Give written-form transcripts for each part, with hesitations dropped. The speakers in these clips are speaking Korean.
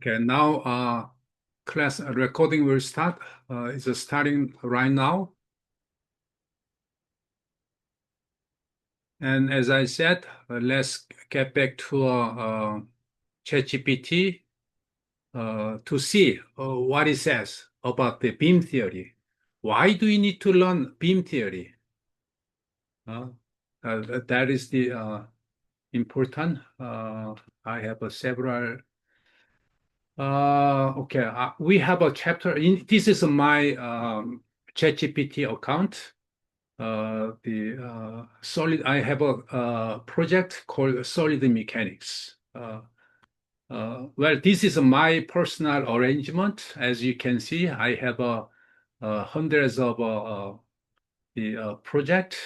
Okay, now class recording will start. It's starting right now. And as I said, let's get back to ChatGPT to see what it says about the beam theory. Why do you need to learn beam theory? Uh, that is the important. I have several. Okay, we have a chapter. This is my ChatGPT account. The solid. I have a project called Solid Mechanics. Well, this is my personal arrangement. As you can see, I have hundreds of the project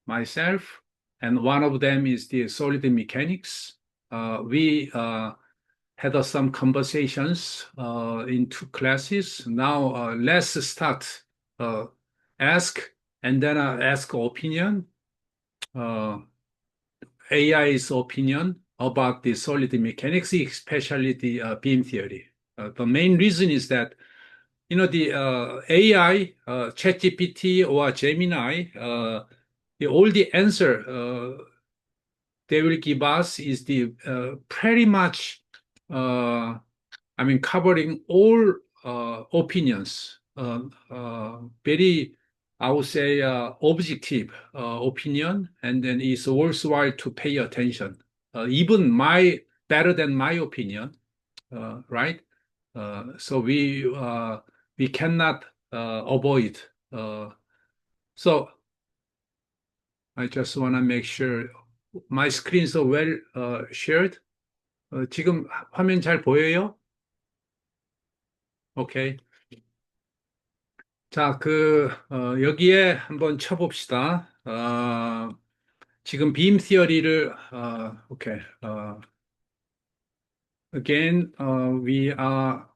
myself, and one of them is the Solid Mechanics. We had some conversations in two classes. Now let's start. Ask and then ask opinion, uh, AI's opinion about the solid mechanics, especially the beam theory. The main reason is that the AI, ChatGPT or Gemini, all the answer they will give us is the pretty much, covering all opinions, very, I would say, objective opinion, and then it's worthwhile to pay attention. Even better than my opinion, right? So we cannot avoid. So I just want to make sure my screen is well shared. 지금 화면 잘 보여요? 오케이. 자, 여기에 한번 쳐봅시다. 지금 빔 시어리를, 오케이. Again, we are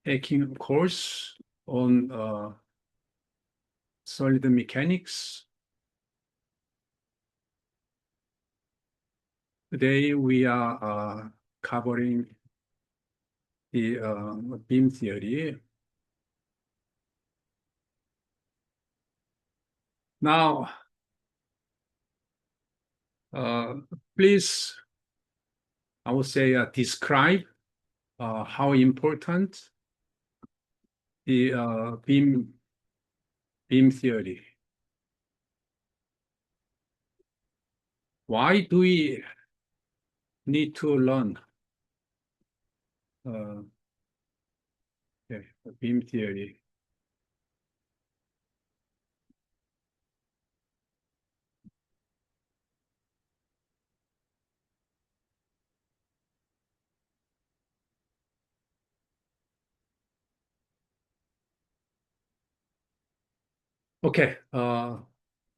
taking a course on solid mechanics. Today we are covering the beam theory. Now, please, I would say, describe how important the beam theory. Why do we need to learn beam theory? 오케이.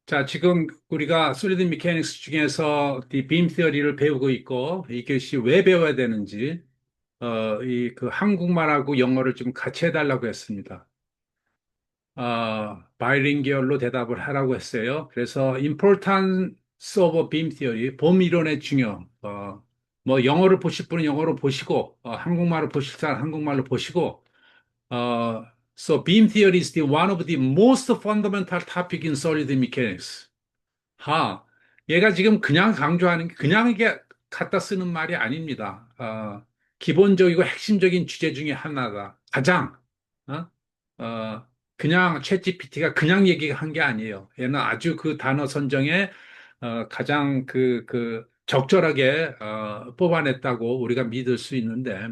자, 지금 우리가 솔리드 미케닉스 중에서 빔 티어리를 배우고 있고, 이것이 왜 배워야 되는지, 한국말하고 영어를 좀 같이 해달라고 했습니다. 바이링구얼로 대답을 하라고 했어요. 그래서 importance of beam theory, 봄 이론의 중요. 뭐 영어를 보실 분은 영어로 보시고, 한국말을 보실 사람 한국말로 보시고, so beam theory is one of the most fundamental topic in solid mechanics. 얘가 지금 그냥 강조하는 게 그냥 이게 갖다 쓰는 말이 아닙니다. 기본적이고 핵심적인 주제 중에 하나가 가장 어? 어, 그냥 챗GPT가 그냥 얘기한 게 아니에요. 얘는 아주 그 단어 선정에 가장 적절하게 뽑아냈다고 우리가 믿을 수 있는데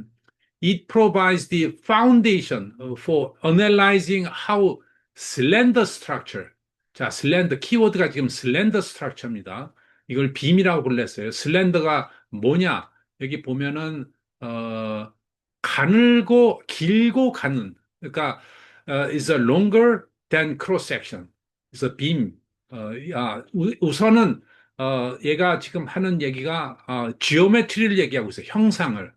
it provides the foundation for analyzing how slender structure. 자, 슬렌더 키워드가 지금 슬렌더 스트럭처입니다. 이걸 빔이라고 불렀어요. 슬렌더가 뭐냐? 여기 보면은 가늘고 길고 가는. 그러니까 is a longer than cross section. 그래서 빔. 우선은 얘가 지금 하는 얘기가 지오메트리를 얘기하고 있어요. 형상을.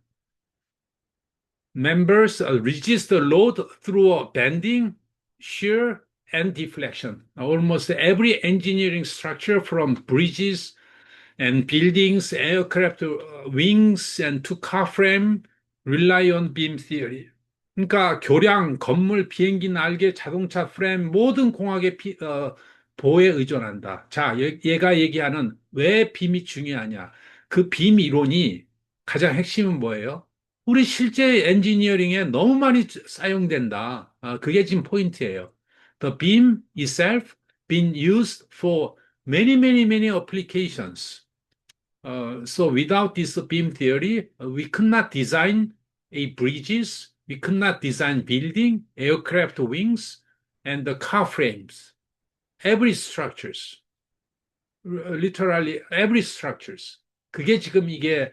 Members resist the load through bending, shear, and deflection. Almost every engineering structure from bridges And buildings, aircraft wings and two car frame rely on beam theory. 그러니까 교량, 건물, 비행기 날개, 자동차 프레임 모든 공학의 보호에 의존한다. 자, 얘가 얘기하는 왜 빔이 중요하냐. 그 빔 이론이 가장 핵심은 뭐예요? 우리 실제 엔지니어링에 너무 많이 사용된다. 그게 지금 포인트예요. The beam itself been used for many, many, many applications. So without this beam theory, we could not design a bridges, we could not design building, aircraft wings, and the car frames. Every structures, literally every structures. 그게 지금 이게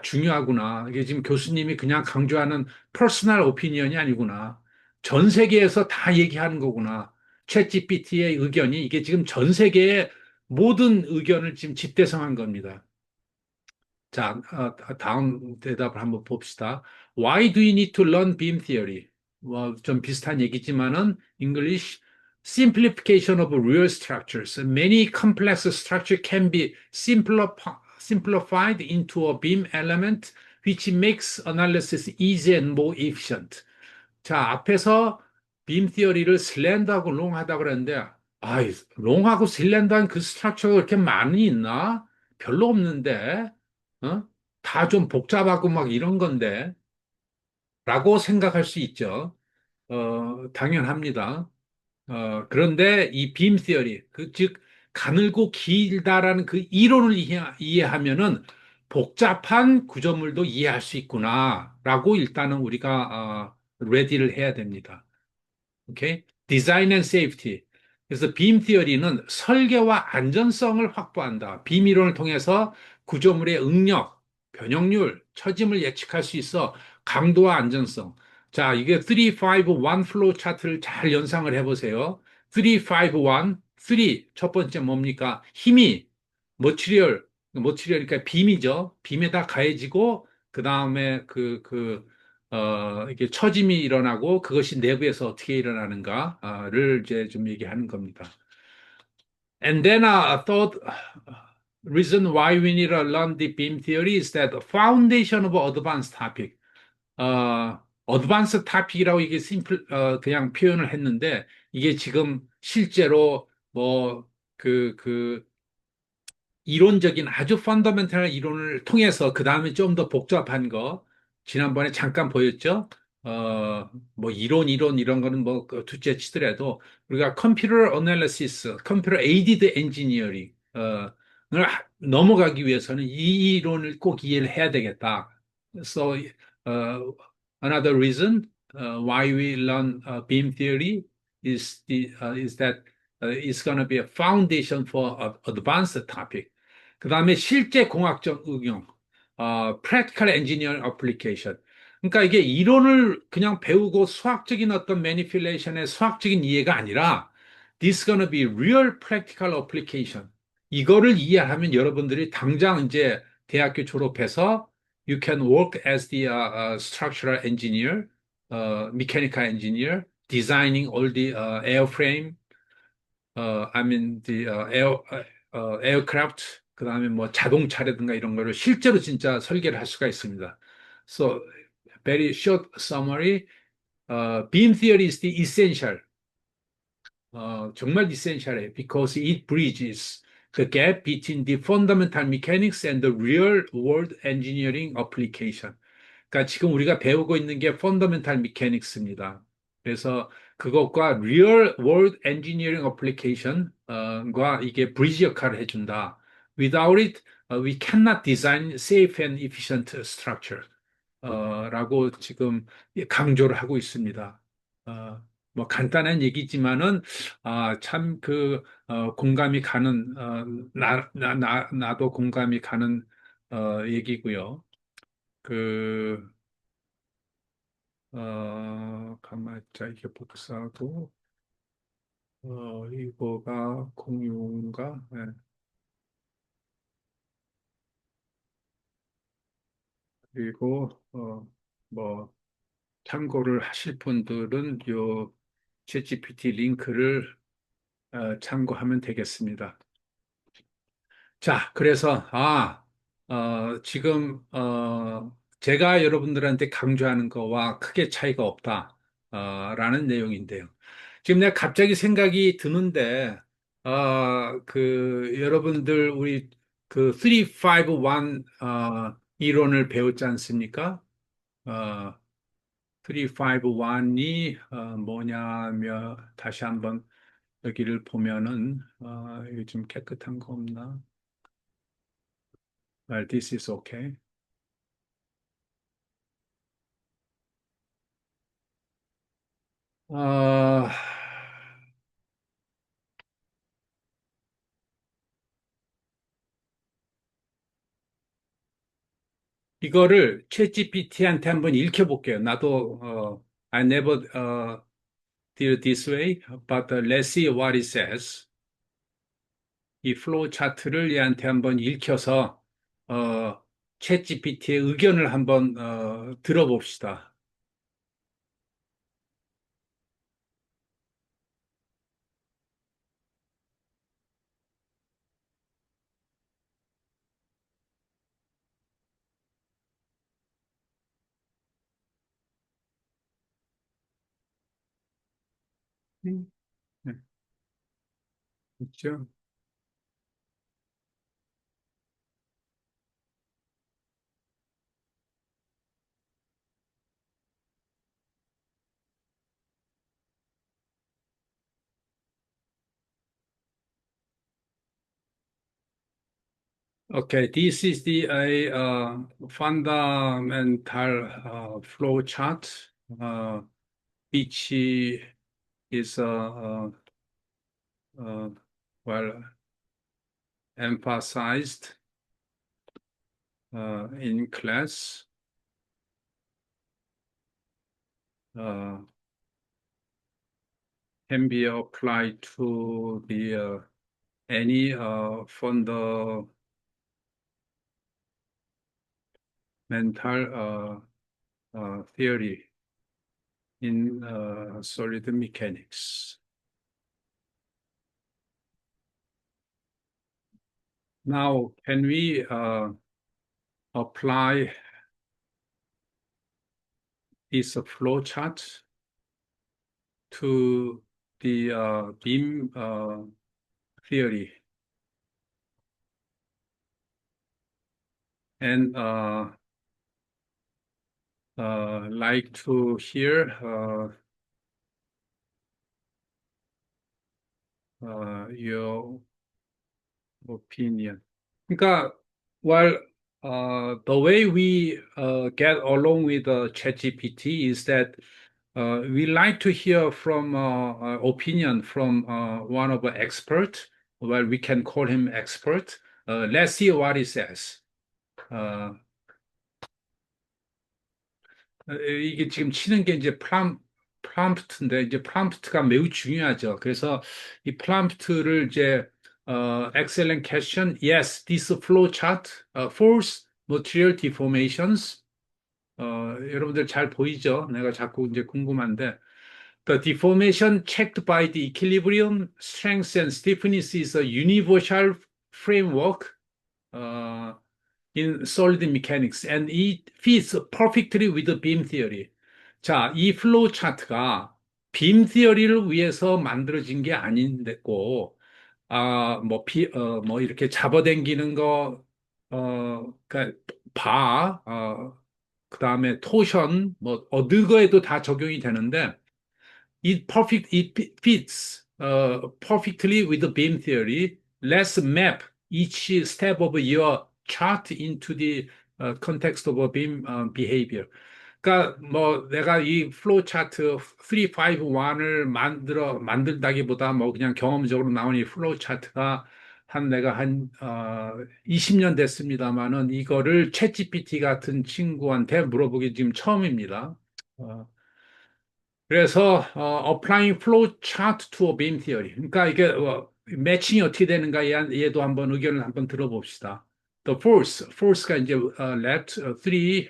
중요하구나. 이게 지금 교수님이 그냥 강조하는 퍼스널 오피니언이 아니구나. 전 세계에서 다 얘기하는 거구나. 챗 GPT의 의견이 이게 지금 전 세계의 모든 의견을 지금 집대성한 겁니다. 자, 다음 대답을 한번 봅시다. Why do you need to learn beam theory? 좀 비슷한 얘기지만은 English simplification of real structures. Many complex structure can be simplified into a beam element, which makes analysis easy and more efficient. 자, 앞에서 빔 티어리를 슬렌더하고 롱하다 그랬는데, 롱하고 슬렌더한 그 스트럭처가 그렇게 많이 있나? 별로 없는데, 어? 다 좀 복잡하고 막 이런 건데, 라고 생각할 수 있죠. 당연합니다. 그런데 이 빔 티어리, 즉, 가늘고 길다라는 그 이론을 이해하면은 복잡한 구조물도 이해할 수 있구나라고 일단은 우리가 레디를 해야 됩니다. 오케이? 디자인 앤 세이프티. 그래서 빔 티어리는 설계와 안전성을 확보한다. 빔 이론을 통해서 구조물의 응력, 변형률, 처짐을 예측할 수 있어 강도와 안전성. 자, 이게 3, 5, 1 플로우 차트를 잘 연상을 해보세요. 3, 5, 1, 3. 첫 번째 뭡니까? 힘이, 머티리얼, 그러니까 빔이죠. 빔에다 가해지고, 그 다음에 이게 처짐이 일어나고 그것이 내부에서 어떻게 일어나는가를 이제 좀 얘기하는 겁니다. And then a third reason why we need to learn the beam theory is that the foundation of advanced topic. 어드밴스 토픽이라고 이게 그냥 표현을 했는데 이게 지금 실제로 이론적인 아주 펀더멘탈한 이론을 통해서 그 다음에 좀 더 복잡한 거 지난번에 잠깐 보였죠. 이론 이런 거는 둘째 치더라도 우리가 컴퓨터 어널리시스, 컴퓨터 에이디드 엔지니어링 을 넘어가기 위해서는 이 이론을 꼭 이해를 해야 되겠다. So another reason why we learn beam theory is that it's going to be a foundation for advanced topic. 그 다음에 실제 공학적 응용, practical engineering application. 그러니까 이게 이론을 그냥 배우고 수학적인 어떤 manipulation의 수학적인 이해가 아니라 this gonna be real practical application. 이거를 이해하면 여러분들이 당장 이제 대학교 졸업해서 you can work as the structural engineer, mechanical engineer, designing all the airframe, I mean the aircraft, 그다음에 뭐 자동차라든가 이런 거를 실제로 진짜 설계를 할 수가 있습니다. So very short summary, beam theory is the essential. 정말 essential해 because it bridges the gap between the fundamental mechanics and the real world engineering application. 그러니까 지금 우리가 배우고 있는 게 펀더멘탈 미케닉스입니다. 그래서 그것과 리얼 월드 엔지니어링 어플리케이션과 이게 브리지 역할을 해준다. Without it, we cannot design safe and efficient structure. 라고 지금 강조를 하고 있습니다. 간단한 얘기지만은, 참 공감이 가는, 나도 공감이 가는, 얘기고요. 그, 가만, 자, 이게 복사하고, 이거가 공유인가? 네. 그리고, 뭐, 참고를 하실 분들은 요 챗GPT 링크를 참고하면 되겠습니다. 자, 그래서, 지금, 제가 여러분들한테 강조하는 거와 크게 차이가 없다, 라는 내용인데요. 지금 내가 갑자기 생각이 드는데, 여러분들, 우리 그 351, 이론을 배웠지 않습니까? 어, 351이, 뭐냐면, 다시 한번 여기를 보면은, 이거 좀 깨끗한 거 없나? Well, this is okay. 어, 이거를 챗GPT한테 한번 읽혀볼게요. 나도, I never did it this way, but let's see what it says. 이 플로우 차트를 얘한테 한번 읽혀서, 어, 챗GPT의 의견을 한번, 들어봅시다. 네, 있죠? Okay, this is the fundamental flow chart, uh, which is uh, well emphasized in class, uh, can be applied to the any fundamental theory in solid mechanics. Now, can we apply this flow chart to the beam theory? And like to hear your opinion. 그러니까, while the way we get along with ChatGPT is that we like to hear from opinion from one of the expert. Well, we can call him expert. Let's see what he says. 어, 이게 지금 치는 게 이제 프롬프트인데 이제 프롬프트가 매우 중요하죠. 그래서 이 프롬프트를 이제 excellent question. Yes, this flow chart force material deformations. 여러분들 잘 보이죠? 내가 자꾸 이제 궁금한데 the deformation checked by the equilibrium, strength and stiffness is a universal framework. 어, in solid mechanics and it fits perfectly with the beam theory. 자, 이 플로우 차트가 빔 티어리를 위해서 만들어진 게 아닌데고, 뭐 이렇게 잡아당기는 거, 그러니까 그 다음에 토션, 뭐, 어느 거에도 다 적용이 되는데, it fits perfectly with the beam theory. Let's map each step of your chart into the context of a beam behavior. 그러니까 뭐 내가 이 플로우 차트 351을 만들다기보다 뭐 그냥 경험적으로 나온 이 플로우 차트가 내가 한 20년 됐습니다만은 이거를 챗GPT 같은 친구한테 물어보기 지금 처음입니다. 어, 그래서 applying flow chart to a beam theory. 그러니까 이게 매칭이 어떻게 되는가 얘도 한번 의견을 한번 들어봅시다. The force가 이제 left, three,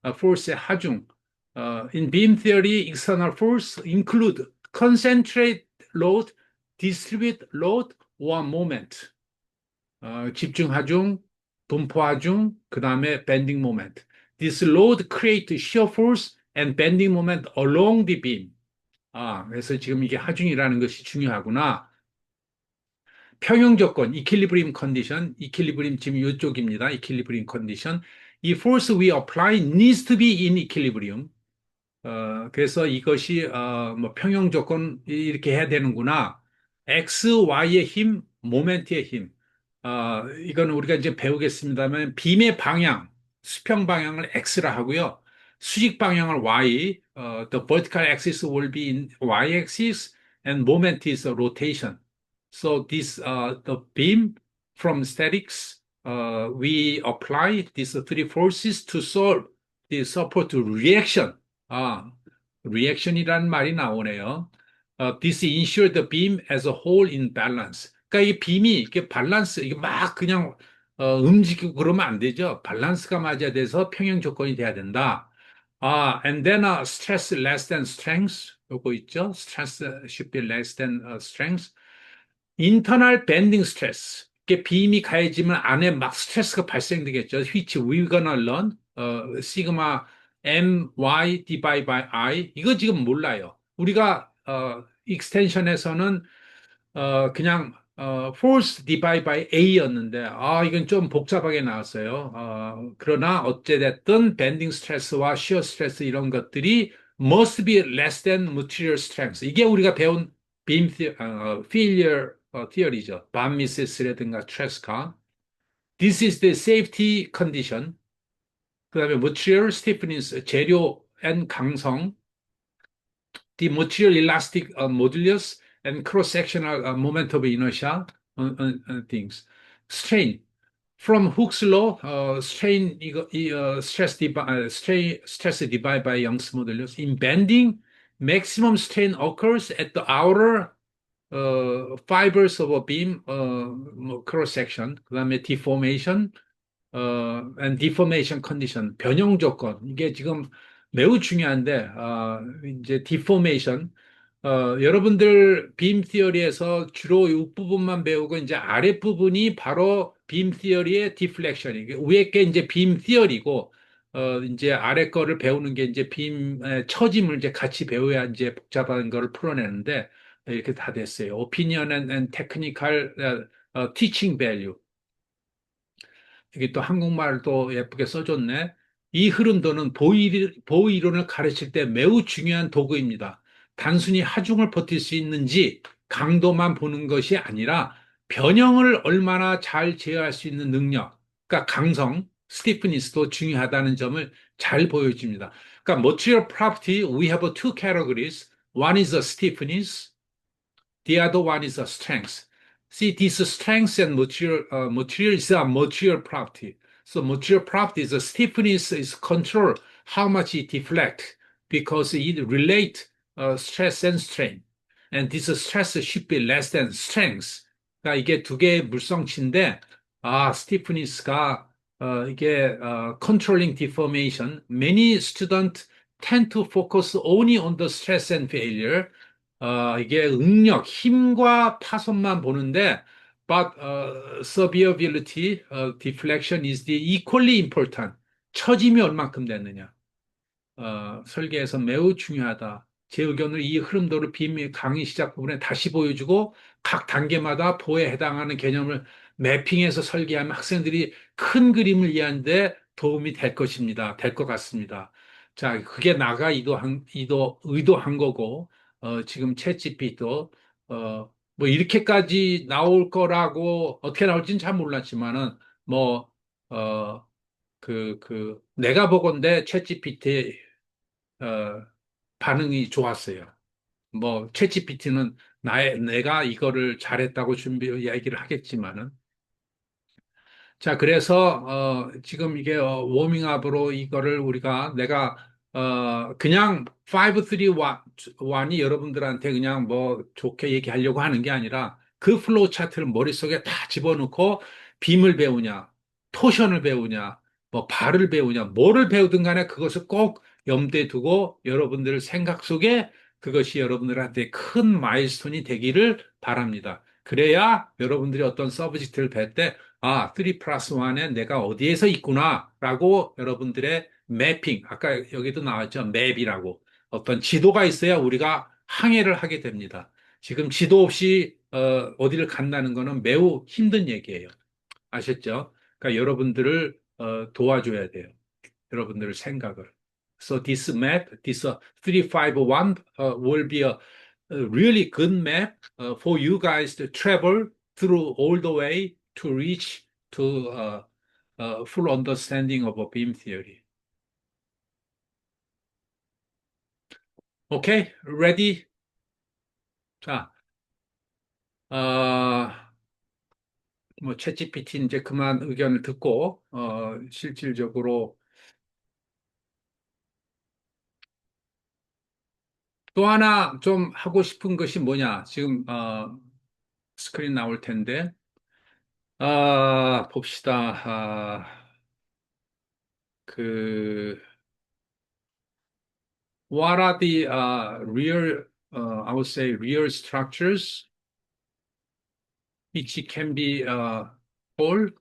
force의 하중. In beam theory, external force include concentrate load, distribute load, or moment. 집중하중, 분포하중, 그 다음에 bending moment. This load creates shear force and bending moment along the beam. 그래서 지금 이게 하중이라는 것이 중요하구나. 평형 조건, equilibrium condition, equilibrium 지금 이쪽입니다. equilibrium condition. 이 force we apply needs to be in equilibrium. 그래서 이것이 뭐 평형 조건 이렇게 해야 되는구나. X, Y의 힘, 모멘트의 힘. 이건 우리가 이제 배우겠습니다만 빔의 방향, 수평 방향을 X라 하고요. 수직 방향을 Y. The vertical axis will be in Y axis and moment is a rotation. So this the beam from statics we apply these three forces to solve the support reaction. 아, reaction이라는 말이 나오네요. This ensure the beam as a whole in balance. 그러니까 이 빔이 이게 밸런스, 이게 막 그냥 움직이고 그러면 안 되죠. 밸런스가 맞아야 돼서 평형 조건이 돼야 된다. And then stress less than strength. 요거 있죠. Stress should be less than strength. Internal bending stress. 이게 빔이 가해지면 안에 막 스트레스가 발생되겠죠. which we gonna learn. 시그마 my divide by I. 이거 지금 몰라요. 우리가 익스텐션에서는 그냥 force divide by A였는데 이건 좀 복잡하게 나왔어요. 그러나 어찌됐든 bending stress와 shear stress 이런 것들이 must be less than material strength. 이게 우리가 배운 beam failure theory죠. 반 미세스라든가 트레스카. This is the safety condition. 그다음에 material stiffness, 재료 and 강성. The material elastic modulus and cross-sectional moment of inertia things. Strain. From Hooke's law, strain stress divided by Young's modulus. In bending, maximum strain occurs at the outer fibers of a beam cross section. 그다음에 deformation and deformation condition, 변형 조건. 이게 지금 매우 중요한데, 이제 deformation. 여러분들 빔 티어리에서 주로 윗부분만 배우고 이제 아랫부분이 바로 빔 티어리의 디플렉션이 위에 게 이제 빔 티어리고 이제 아래 거를 배우는 게 이제 빔의 처짐을 이제 같이 배워야 이제 복잡한 거를 풀어내는데 이렇게 다 됐어요. Opinion and technical teaching value. 이게 또 한국말을 또 예쁘게 써줬네. 이 흐름도는 보호 이론을 가르칠 때 매우 중요한 도구입니다. 단순히 하중을 버틸 수 있는지 강도만 보는 것이 아니라 변형을 얼마나 잘 제어할 수 있는 능력, 그러니까 강성, 스티프니스도 중요하다는 점을 잘 보여줍니다. 그러니까 material property, we have two categories. One is a stiffness, the other one is a strength. See, this strength and material is a material property. So material property is a stiffness is control how much it deflect because it relate stress and strain. And this stress should be less than strength. 그러니까 이게 두 개의 물성치인데, stiffness가 이게 controlling deformation. Many students tend to focus only on the stress and failure. 이게 응력, 힘과 파손만 보는데, but survivability, deflection is the equally important. 처짐이 얼만큼 됐느냐. 설계에서 매우 중요하다. 제 의견을 이 흐름도를 빔 강의 시작 부분에 다시 보여주고 각 단계마다 보에 해당하는 개념을 매핑해서 설계하면 학생들이 큰 그림을 이해하는데 도움이 될 것입니다. 될 것 같습니다. 자, 그게 나가 의도한 거고, 지금 챗GPT도, 뭐 이렇게까지 나올 거라고 어떻게 나올지는 잘 몰랐지만은, 뭐, 내가 보건대 챗GPT 반응이 좋았어요. 뭐, 챗GPT는 내가 이거를 잘했다고 얘기를 하겠지만은. 자, 그래서, 지금 이게, 워밍업으로 이거를 내가, 그냥 5, 3, 1이 여러분들한테 그냥 뭐 좋게 얘기하려고 하는 게 아니라 그 플로우 차트를 머릿속에 다 집어넣고 빔을 배우냐, 토션을 배우냐, 뭐 발을 배우냐, 뭐를 배우든 간에 그것을 꼭 염두에 두고 여러분들 생각 속에 그것이 여러분들한테 큰 마일스톤이 되기를 바랍니다. 그래야 여러분들이 어떤 서브젝트를 뵐 때, 아, 3 플러스 1에 내가 어디에서 있구나, 라고 여러분들의 매핑, 아까 여기도 나왔죠. 맵이라고. 어떤 지도가 있어야 우리가 항해를 하게 됩니다. 지금 지도 없이 어디를 간다는 거는 매우 힘든 얘기예요. 아셨죠? 그러니까 여러분들을 도와줘야 돼요. 여러분들 생각을. So this map, this 351 will be a really good map for you guys to travel through all the way to reach to full understanding of a beam theory. Okay, ready? 자, 어, 뭐 챗GPT 이제 그만 의견을 듣고 실질적으로 또 하나 좀 하고 싶은 것이 뭐냐? 지금 스크린 나올 텐데. 봅시다. 그, what are the real, I would say, real structures which can be called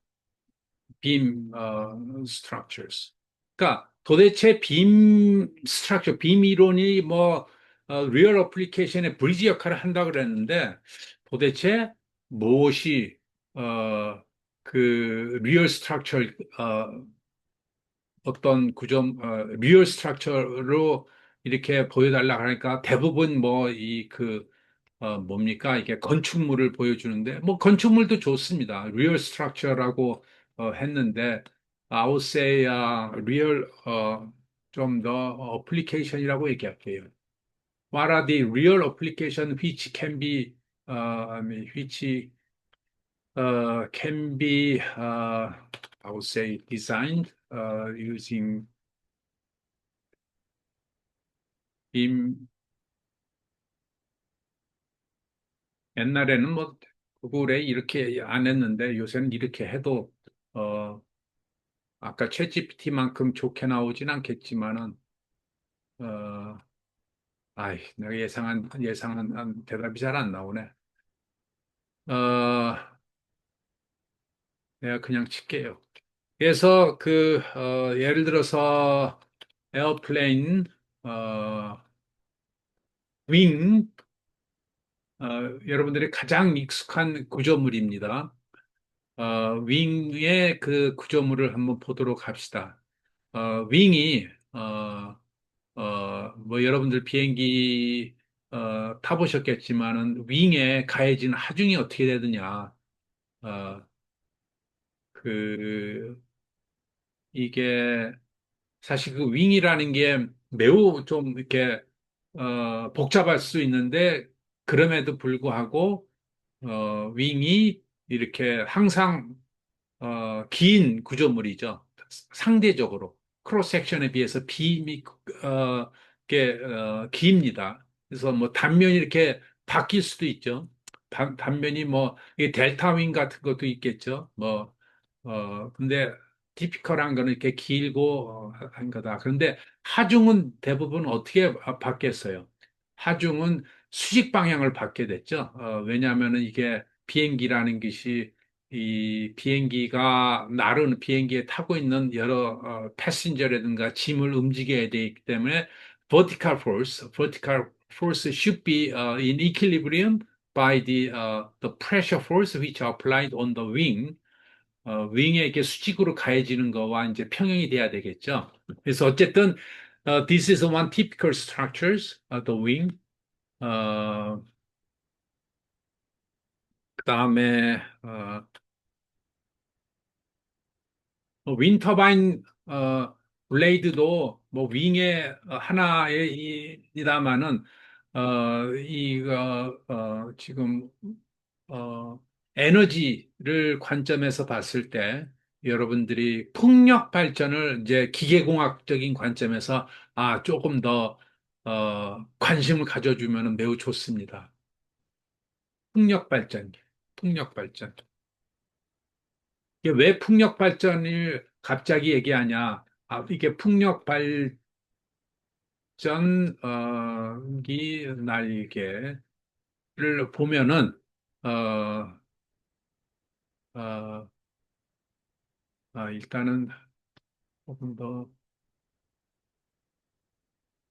beam structures? 그러니까 도대체 빔 스트럭처, 빔 이론이 뭐 리얼 어플리케이션의 브리지 역할을 한다 그랬는데 도대체 무엇이 그 리얼 스트럭처 어떤 구점, 리얼 스트럭처로 이렇게 보여달라 하니까 대부분 뭐 뭡니까? 이게 건축물을 보여주는데, 뭐 건축물도 좋습니다. 리얼 스트럭처라고 했는데, I would say, 리얼, 좀 더 어플리케이션이라고 얘기할게요. What are the real application which can be, I mean, which can be, I would say, designed using beam 옛날에는 뭐 구글에 이렇게 안 했는데 요새는 이렇게 해도 어 아까 챗GPT만큼 좋게 나오진 않겠지만은 어 아이 내가 예상한 대답이 잘 안 나오네. 어 내가 그냥 칠게요. 그래서 예를 들어서 에어플레인 어 윙, 여러분들이 가장 익숙한 구조물입니다. 윙의 그 구조물을 한번 보도록 합시다. 윙이, 뭐 여러분들 비행기, 타보셨겠지만은 윙에 가해진 하중이 어떻게 되느냐. 어, 그, 이게 사실 그 윙이라는 게 매우 좀 이렇게, 복잡할 수 있는데 그럼에도 불구하고, 윙이 이렇게 항상 긴 구조물이죠. 상대적으로 크로스 섹션에 비해서 빔이 깁니다. 그래서 뭐 단면이 이렇게 바뀔 수도 있죠. 단면이 뭐 이게 델타 윙 같은 것도 있겠죠. 뭐 근데 티피컬한 거는 이렇게 길고 한 거다. 그런데 하중은 대부분 어떻게 바뀌었어요? 하중은 수직 방향을 받게 됐죠. 왜냐하면은 이게 비행기라는 것이 이 비행기가 나르는 비행기에 타고 있는 여러 패신저라든가 짐을 움직여야 되기 때문에 vertical force should be in equilibrium by the pressure force which are applied on the wing. 윙에 이렇게 수직으로 가해지는 거와 이제 평형이 돼야 되겠죠. 그래서 어쨌든 this is one typical structures, the wing. 어, 그다음에 윈터바인 블레이드도 뭐 윙의 하나이다마는 지금 어, 에너지를 관점에서 봤을 때 여러분들이 풍력 발전을 이제 기계공학적인 관점에서 조금 더 관심을 가져주면 매우 좋습니다. 풍력 발전, 풍력 발전. 이게 왜 풍력 발전을 갑자기 얘기하냐? 이게 풍력 발전, 기 날개를 보면은, 어, 어, 일단은 조금 더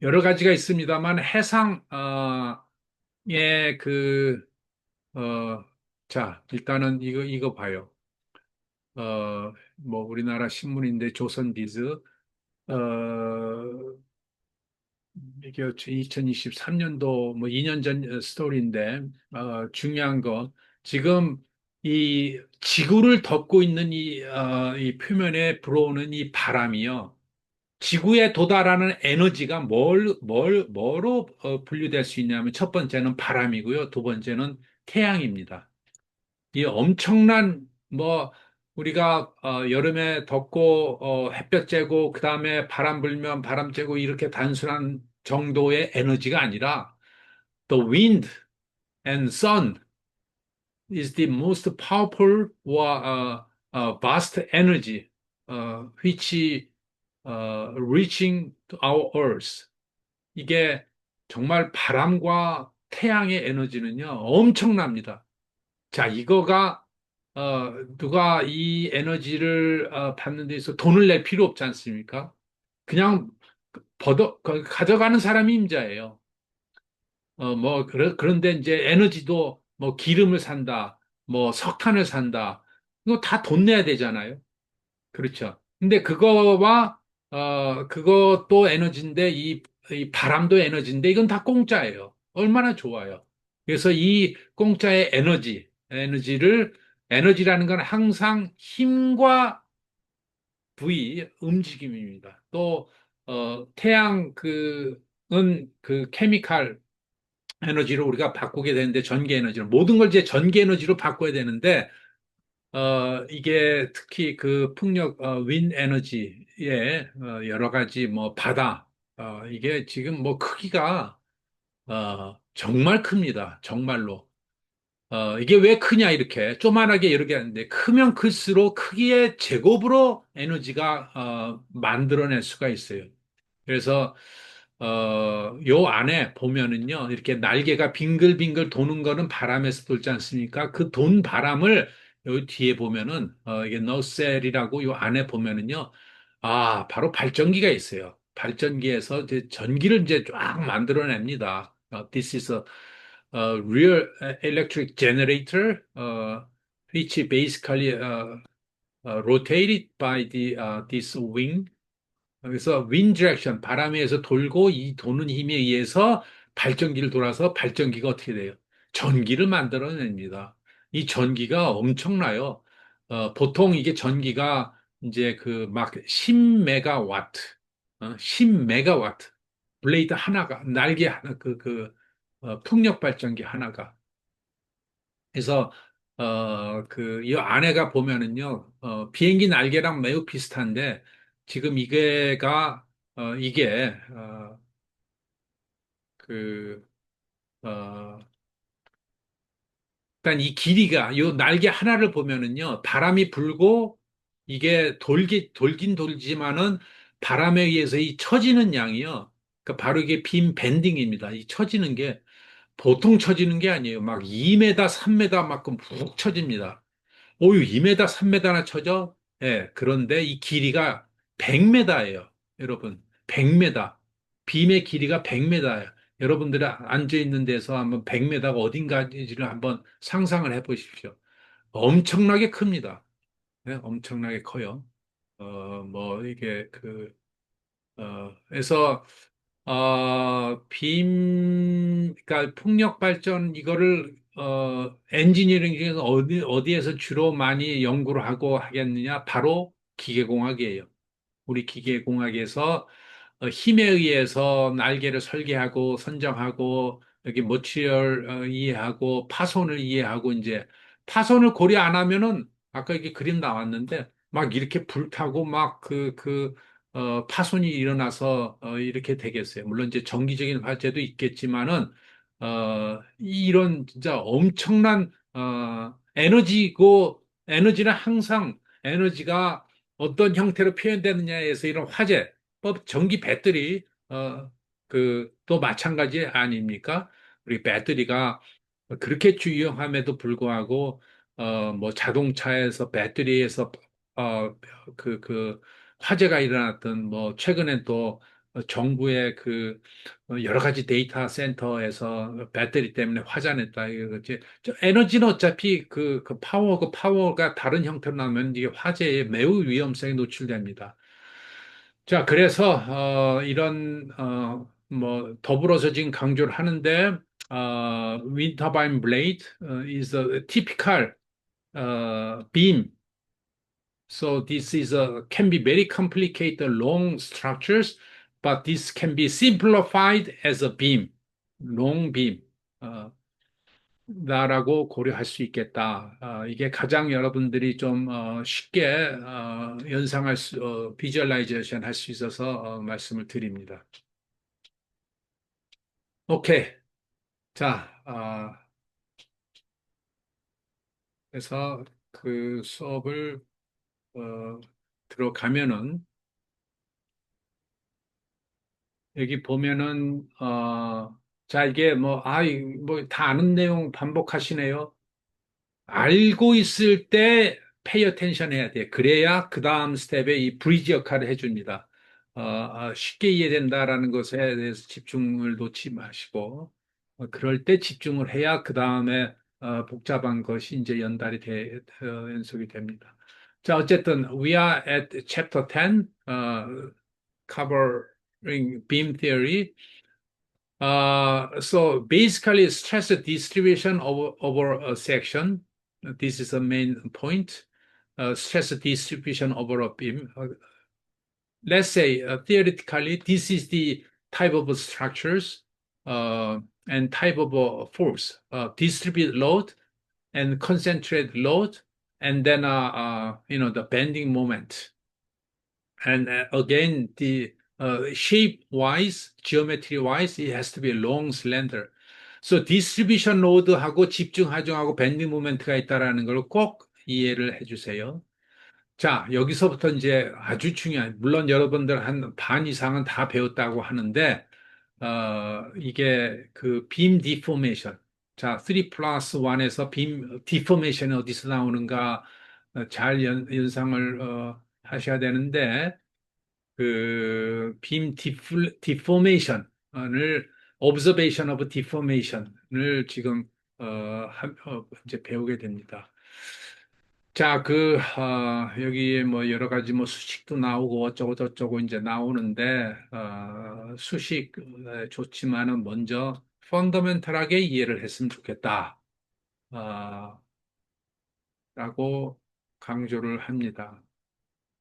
여러 가지가 있습니다만 해상의 어, 자, 일단은 이거 봐요. 뭐 우리나라 신문인데 조선비즈 어, 이게 2023년도 뭐 2년 전 스토리인데 중요한 건 지금 이 지구를 덮고 있는 이 표면에 불어오는 이 바람이요. 지구에 도달하는 에너지가 뭐로 분류될 수 있냐면 첫 번째는 바람이고요. 두 번째는 태양입니다. 이 엄청난 뭐 우리가 여름에 덥고 햇볕 쬐고 그다음에 바람 불면 바람 쬐고 이렇게 단순한 정도의 에너지가 아니라 the wind and sun is the most powerful or vast energy which reaching to our earth. 이게 정말 바람과 태양의 에너지는요 엄청납니다. 자, 이거가 누가 이 에너지를 받는 데 있어서 돈을 낼 필요 없지 않습니까? 그냥 가져가는 사람이 임자예요. 그런데 이제 에너지도 뭐 기름을 산다, 뭐 석탄을 산다, 이거 다 돈 내야 되잖아요. 그렇죠. 근데 그것도 에너지인데 이 바람도 에너지인데 이건 다 공짜예요. 얼마나 좋아요. 그래서 이 공짜의 에너지라는 건 항상 힘과 움직임입니다. 또, 태양 은 케미칼 에너지로 우리가 바꾸게 되는데 전기 에너지로 모든 걸 이제 전기 에너지로 바꿔야 되는데 이게 특히 그 풍력, 윈 에너지의 여러 가지 뭐 바다, 이게 지금 뭐 크기가, 정말 큽니다. 정말로. 이게 왜 크냐, 이렇게. 조만하게 이렇게 하는데, 크면 클수록 크기의 제곱으로 에너지가, 만들어낼 수가 있어요. 그래서 요 안에 보면은요, 이렇게 날개가 빙글빙글 도는 거는 바람에서 돌지 않습니까? 그 돈 바람을 요 뒤에 보면은 이게 너셀이라고 요 안에 보면은요, 바로 발전기가 있어요. 발전기에서 이제 전기를 이제 쫙 만들어냅니다. This is a real electric generator, which basically rotated by this wing. 그래서 wind direction, 바람에 의해서 돌고 이 도는 힘에 의해서 발전기를 돌아서 발전기가 어떻게 돼요? 전기를 만들어냅니다. 이 전기가 엄청나요. 보통 이게 전기가 이제 그 막 10메가와트, 10메가와트, 블레이드 하나가, 날개 하나, 풍력 발전기 하나가. 그래서 이 안에가 보면은요, 비행기 날개랑 매우 비슷한데 지금 이게 그 어, 일단 이 길이가 요 날개 하나를 보면은요, 바람이 불고 이게 돌긴 돌지만은 바람에 의해서 이 처지는 양이요. 그러니까 바로 이게 빔 밴딩입니다. 이 처지는 게 보통 처지는 게 아니에요. 막 2m, 3m만큼 푹 처집니다. 오유, 2m, 3m나 쳐져? 예, 그런데 이 길이가 100m예요. 여러분, 100m. 빔의 길이가 100m예요. 여러분들이 앉아 있는 데서 한번 100m가 어딘가지를 한번 상상을 해 보십시오. 엄청나게 큽니다. 예, 엄청나게 커요. 뭐, 그래서, 그러니까 풍력 발전 이거를 엔지니어링 중에서 어디에서 주로 많이 연구를 하고 하겠느냐? 바로 기계공학이에요. 우리 기계공학에서 힘에 의해서 날개를 설계하고 선정하고 여기 머티리얼 이해하고 파손을 이해하고 이제 파손을 고려 안 하면은 아까 이게 그림 나왔는데 막 이렇게 불타고 막 파손이 일어나서 이렇게 되겠어요. 물론 이제 정기적인 화재도 있겠지만은 이런 진짜 엄청난 에너지는 항상 에너지가 어떤 형태로 표현되느냐에서 이런 화재 전기 배터리, 또 마찬가지 아닙니까? 우리 배터리가 그렇게 유용함에도 불구하고 뭐 자동차에서 배터리에서 어, 그 화재가 일어났던 뭐 최근에 또 정부의 그 여러 가지 데이터 센터에서 배터리 때문에 화재 냈다 이거지. 에너지는 어차피 그 파워가 다른 형태로 나면 이게 화재에 매우 위험성에 노출됩니다. 자, 그래서 이런 뭐 더불어서 지금 강조를 하는데 wind turbine blade is a typical beam. So this is a can be very complicated long structures, but this can be simplified as a beam, long beam. 어, 나라고 고려할 수 있겠다. 이게 가장 여러분들이 좀 쉽게 연상할 수, 비주얼라이제이션 할 수 있어서 말씀을 드립니다. 오케이. 자, 그래서 그 수업을 어, 들어가면은 여기 보면은 자 이게 뭐다 아는 내용 반복하시네요. 알고 있을 때 pay attention 해야 돼. 그래야 그 다음 스텝에 이 브리지 역할을 해줍니다. 쉽게 이해된다라는 것에 대해서 집중을 놓지 마시고, 그럴 때 집중을 해야 그 다음에 복잡한 것이 이제 연속이 됩니다. 자, 어쨌든, we are at chapter 10, covering beam theory. So basically, stress distribution over a section. This is the main point. Stress distribution over a beam. Let's say theoretically, this is the type of structures and type of force, distributed load and concentrated load, and then the bending moment. And again, the shape wise, geometry wise, it has to be long, slender. So distribution load하고 집중 하중하고 밴딩 모멘트가 있다라는 걸 꼭 이해를 해주세요. 자, 여기서부터 이제 아주 중요한, 물론 여러분들 한 반 이상은 다 배웠다고 하는데, 이게 그 빔 디포메이션. 자, 3 플러스 1에서 빔 디포메이션이 어디서 나오는가 잘 연상을 하셔야 되는데, 그 빔 디포메이션을 observation of deformation을 지금 이제 배우게 됩니다. 자, 여기에 뭐 여러 가지 뭐 수식도 나오고 어쩌고 저쩌고 이제 나오는데, 수식 좋지만은 먼저 펀더멘탈하게 이해를 했으면 좋겠다. 어, 라고 강조를 합니다.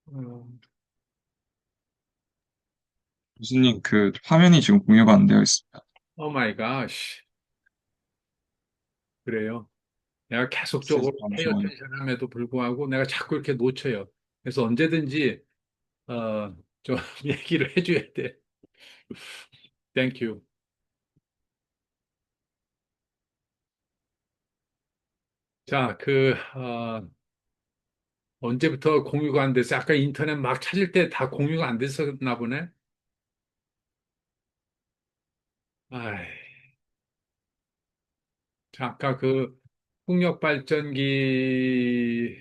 어, 교수님, 그 화면이 지금 공유가 안 되어 있습니다. 오 마이 갓. 그래요. 내가 메시지 계속적으로 페이 잠시만요. 어텐션 함에도 불구하고 내가 자꾸 이렇게 놓쳐요. 그래서 언제든지 좀 얘기를 해줘야 돼. 땡큐. 자, 언제부터 공유가 안 돼서 아까 인터넷 막 찾을 때 다 공유가 안 됐었나 보네. 아이, 자, 아까 그 풍력 발전기가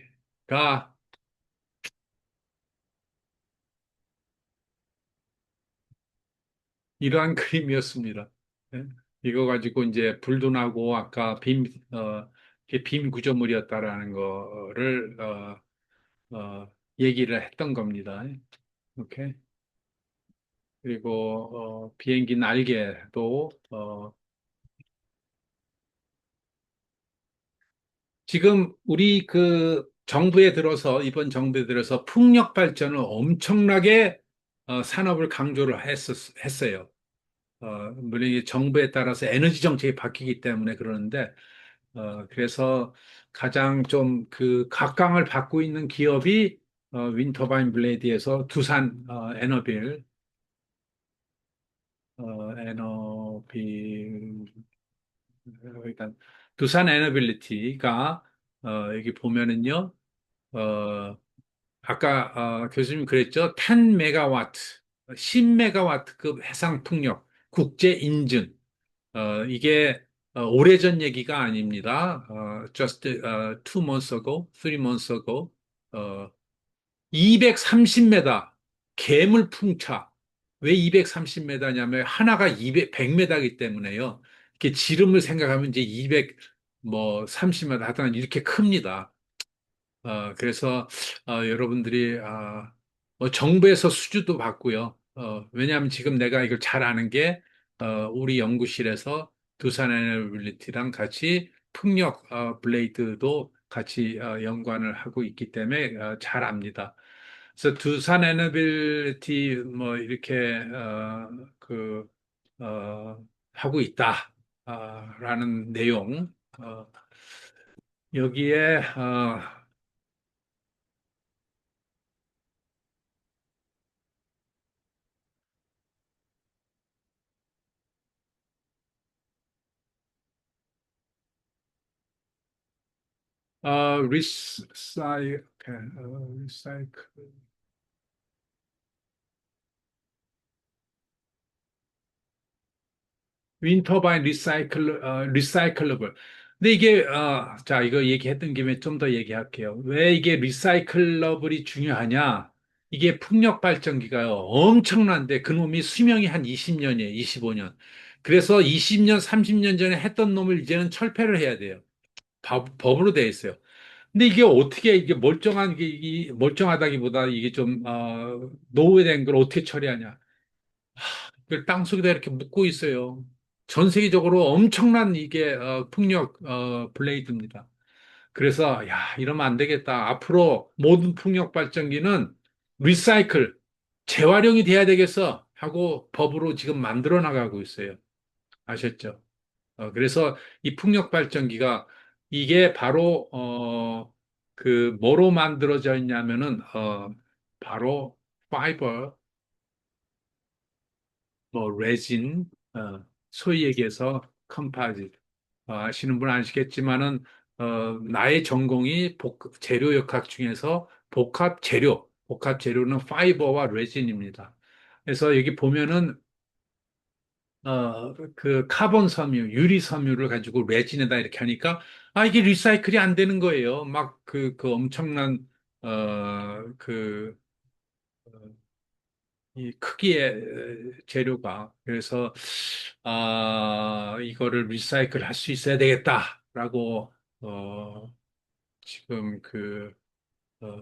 이러한 그림이었습니다. 예? 이거 가지고 이제 불도 나고 아까 이게 빔 구조물이었다라는 거를 얘기를 했던 겁니다. 오케이. 그리고 비행기 날개도 지금 우리 그 정부에 들어서 이번 정부에 들어서 풍력 발전을 엄청나게 산업을 강조를 했어요. 물론 이게 정부에 따라서 에너지 정책이 바뀌기 때문에 그러는데 그래서 가장 좀 그 각광을 받고 있는 기업이 윈터바인 블레이드에서 두산 에너빌 일단 두산 에너빌리티가 여기 보면은요. 어, 아까 교수님 그랬죠? 10메가와트, 10메가와트급 해상 풍력 국제 인증. 이게 오래전 얘기가 아닙니다. just 2 months ago, 3 months ago, 230m 괴물 풍차. 왜 230m냐면 하나가 200, 100m이기 때문에요. 이렇게 지름을 생각하면 이제 200, 뭐 30m 하여튼 이렇게 큽니다. 그래서 여러분들이 뭐 정부에서 수주도 받고요. 왜냐하면 지금 내가 이걸 잘 아는 게 우리 연구실에서 두산 에너빌리티랑 같이 풍력 블레이드도 같이 연관을 하고 있기 때문에 잘 압니다. 그래서 두산 에너빌리티 뭐 이렇게 하고 있다라는 내용. 여기에 리사이클, 윈터바인 리사이클러블. 근데 이게, 자, 이거 얘기했던 김에 좀 더 얘기할게요. 왜 이게 리사이클러블이 중요하냐? 이게 풍력 발전기가요, 엄청난데, 그놈이 수명이 한 20년이에요, 25년. 그래서 20년, 30년 전에 했던 놈을 이제는 철폐를 해야 돼요. 법으로 되어 있어요. 근데 이게 어떻게 이게 멀쩡한 게 멀쩡하다기보다 이게 좀 노후된 걸 어떻게 처리하냐? 이걸 땅속에다 이렇게 묻고 있어요. 전 세계적으로 엄청난 이게 풍력 블레이드입니다. 그래서 야 이러면 안 되겠다. 앞으로 모든 풍력 발전기는 리사이클 재활용이 돼야 되겠어 하고 법으로 지금 만들어 나가고 있어요. 아셨죠? 그래서 이 풍력 발전기가 이게 바로 그 뭐로 만들어져 있냐면은 바로 파이버 뭐 레진 소위 얘기해서 컴파짓 아시는 분은 아시겠지만은 나의 전공이 재료역학 중에서 복합 재료는 파이버와 레진입니다. 그래서 여기 보면은 그 카본 섬유, 유리 섬유를 가지고 레진에다 이렇게 하니까 이게 리사이클이 안 되는 거예요. 막 그 엄청난 그 이 크기의 재료가. 그래서, 이거를 리사이클 할 수 있어야 되겠다라고, 지금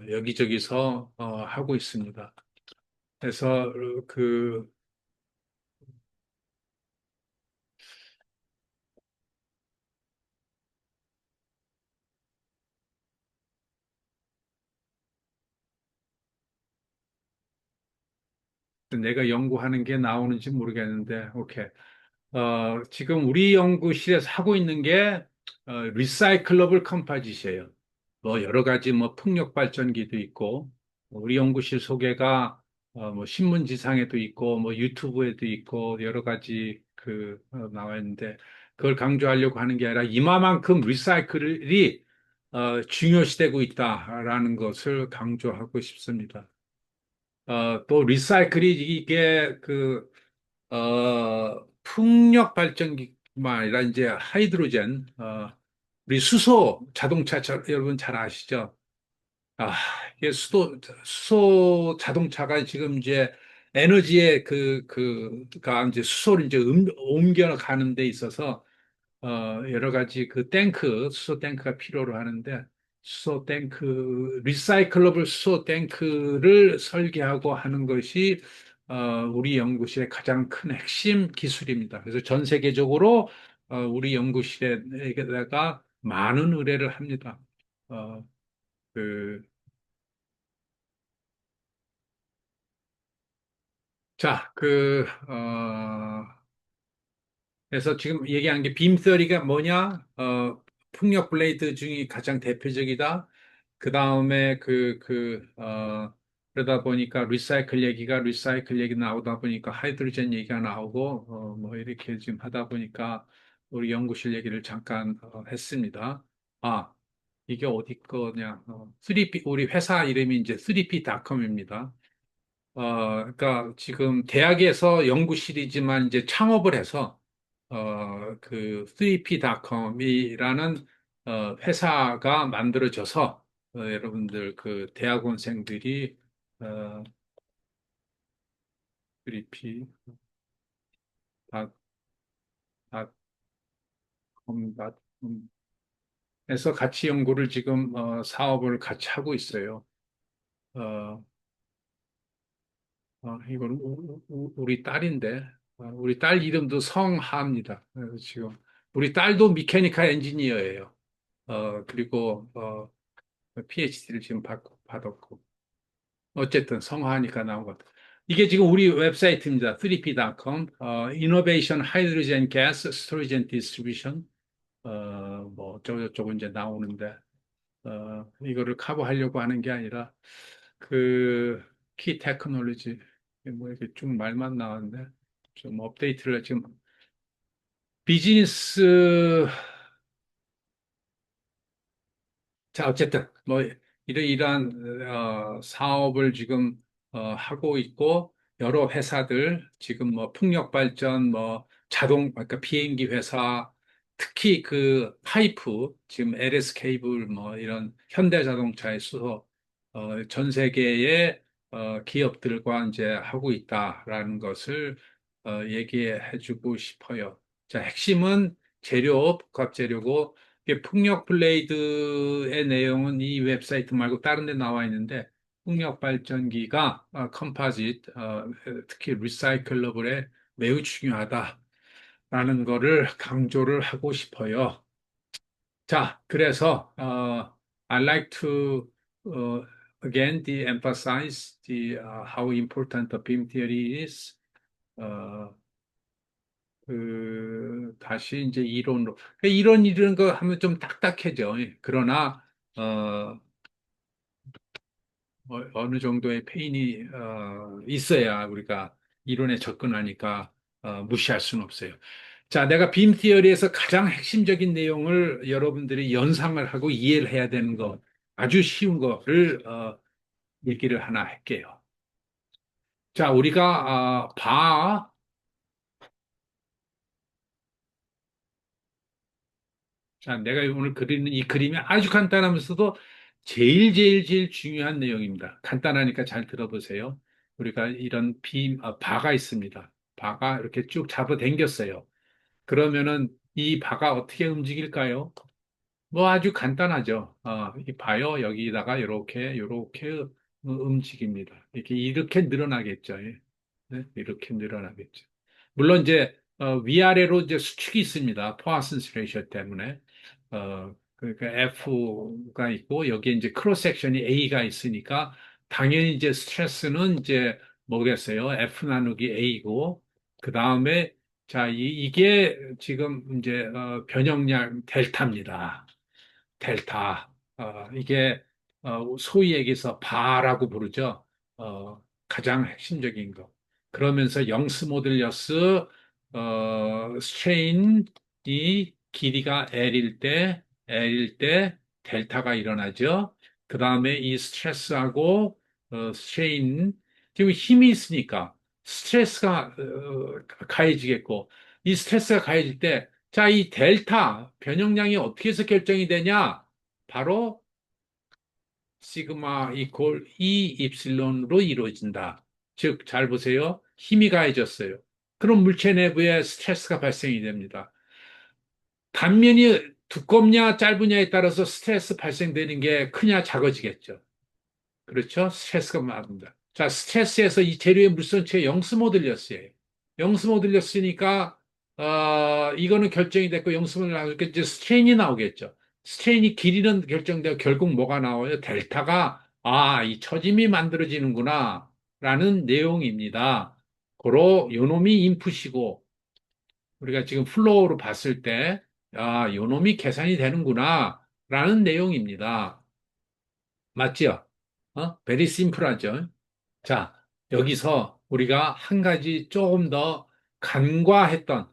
여기저기서, 하고 있습니다. 그래서, 내가 연구하는 게 나오는지 모르겠는데, 오케이. 지금 우리 연구실에서 하고 있는 게 리사이클러블 컴포짓이에요. 뭐 여러 가지 뭐 풍력 발전기도 있고 우리 연구실 소개가 뭐 신문지상에도 있고 뭐 유튜브에도 있고 여러 가지 나와 있는데 그걸 강조하려고 하는 게 아니라 이마만큼 리사이클이 중요시되고 있다라는 것을 강조하고 싶습니다. 또 리사이클이 이게 풍력 발전기뿐만 아니라 이제 하이드로젠, 우리 수소 자동차 여러분 잘 아시죠? 아, 이게 수소 자동차가 지금 이제 에너지의 그가 이제 수소를 이제 옮겨가는 데 있어서 여러 가지 수소 탱크가 필요로 하는데, 리사이클러블 수소 탱크를 설계하고 하는 것이, 우리 연구실의 가장 큰 핵심 기술입니다. 그래서 전 세계적으로, 우리 연구실에다가 많은 의뢰를 합니다. 어, 그, 자, 그래서 지금 얘기한 게 빔서리가 뭐냐? 풍력 블레이드 중에 가장 대표적이다. 그 다음에 그러다 보니까 리사이클 얘기 나오다 보니까 하이드로젠 얘기가 나오고, 뭐 이렇게 지금 하다 보니까 우리 연구실 얘기를 잠깐 했습니다. 아, 이게 어디 거냐? 3P, 우리 회사 이름이 이제 3P.com입니다. 그러니까 지금 대학에서 연구실이지만 이제 창업을 해서 그 3P.com이라는 회사가 만들어져서 여러분들 그 대학원생들이 어, 3P.com 에서 같이 연구를 지금 사업을 같이 하고 있어요. 어, 이건 우리 딸인데 우리 딸 이름도 성하입니다. 그래서 지금 우리 딸도 미케니컬 엔지니어예요. 그리고 PhD를 지금 받았고 어쨌든 성하니까 나온 것 같아요. 이게 지금 우리 웹사이트입니다. 3p.com Innovation Hydrogen Gas Storage and Distribution 뭐 어쩌고저쩌고 이제 나오는데 이거를 커버하려고 하는 게 아니라 그 키 테크놀로지 뭐 이렇게 쭉 말만 나왔는데 좀 업데이트를 지금 비즈니스 자 어쨌든 뭐 이러한 사업을 지금 하고 있고 여러 회사들 지금 뭐 풍력 발전 뭐 자동 그러니까 비행기 회사 특히 그 파이프 지금 LS 케이블 뭐 이런 현대자동차에 있어서 전 세계의 기업들과 이제 하고 있다라는 것을 얘기해 주고 싶어요. 자, 핵심은 재료, 복합 재료고 이게 풍력 블레이드의 내용은 이 웹사이트 말고 다른 데 나와 있는데 풍력 발전기가 컴포짓, 특히 리사이클러블에 매우 중요하다라는 거를 강조를 하고 싶어요. 자, 그래서 I like to again de-emphasize how important the beam theory is. 어, 다시 이제 이론으로 이론 이런 거 하면 좀 딱딱해져. 그러나 어, 어느 정도의 페인이 있어야 우리가 이론에 접근하니까 무시할 수는 없어요. 자, 내가 빔 티어리에서 가장 핵심적인 내용을 여러분들이 연상을 하고 이해를 해야 되는 거 아주 쉬운 거를 얘기를 하나 할게요. 자, 우리가 자, 내가 오늘 그리는 이 그림이 아주 간단하면서도 제일 중요한 내용입니다. 간단하니까 잘 들어보세요. 우리가 이런 바가 있습니다. 바가 이렇게 쭉 잡아당겼어요. 그러면은 이 바가 어떻게 움직일까요? 뭐 아주 간단하죠. 이 봐요. 여기다가 이렇게 움직입니다. 이렇게 늘어나겠죠. 예. 네? 이렇게 늘어나겠죠. 물론 이제 위아래로 이제 수축이 있습니다. 포아슨스 레이셔 때문에. 그러니까 F가 있고 여기에 이제 크로스 섹션이 A가 있으니까 당연히 이제 스트레스는 이제 뭐겠어요? F 나누기 A고 그 다음에 자 이게 지금 이제 변형량 델타입니다. 델타. 이게 소위 얘기해서 바라고 부르죠. 가장 핵심적인 거. 그러면서 영스 모듈러스 스트레인이 길이가 L일 때 델타가 일어나죠. 그 다음에 이 스트레스하고 스트레인 지금 힘이 있으니까 스트레스가 가해지겠고 이 스트레스가 가해질 때 자, 이 델타 변형량이 어떻게 해서 결정이 되냐? 바로 시그마 이퀄 E 입실론으로 이루어진다. 즉, 잘 보세요. 힘이 가해졌어요. 그럼 물체 내부에 스트레스가 발생이 됩니다. 단면이 두껍냐 짧으냐에 따라서 스트레스 발생되는 게 크냐 작아지겠죠. 그렇죠? 스트레스가 많습니다. 자, 스트레스에서 이 재료의 물성치가 영스 모듈러스예요. 영스 모듈러스니까 이거는 결정이 됐고 영스 모듈러스 이제 스트레인이 나오겠죠. 스트레인이 길이는 결정되고 결국 뭐가 나와요? 델타가 이 처짐이 만들어지는구나 라는 내용입니다. 고로 요놈이 인풋이고 우리가 지금 플로우로 봤을 때 요놈이 계산이 되는구나 라는 내용입니다. 맞죠? 베리 심플하죠. 자, 여기서 우리가 한 가지 조금 더 간과했던,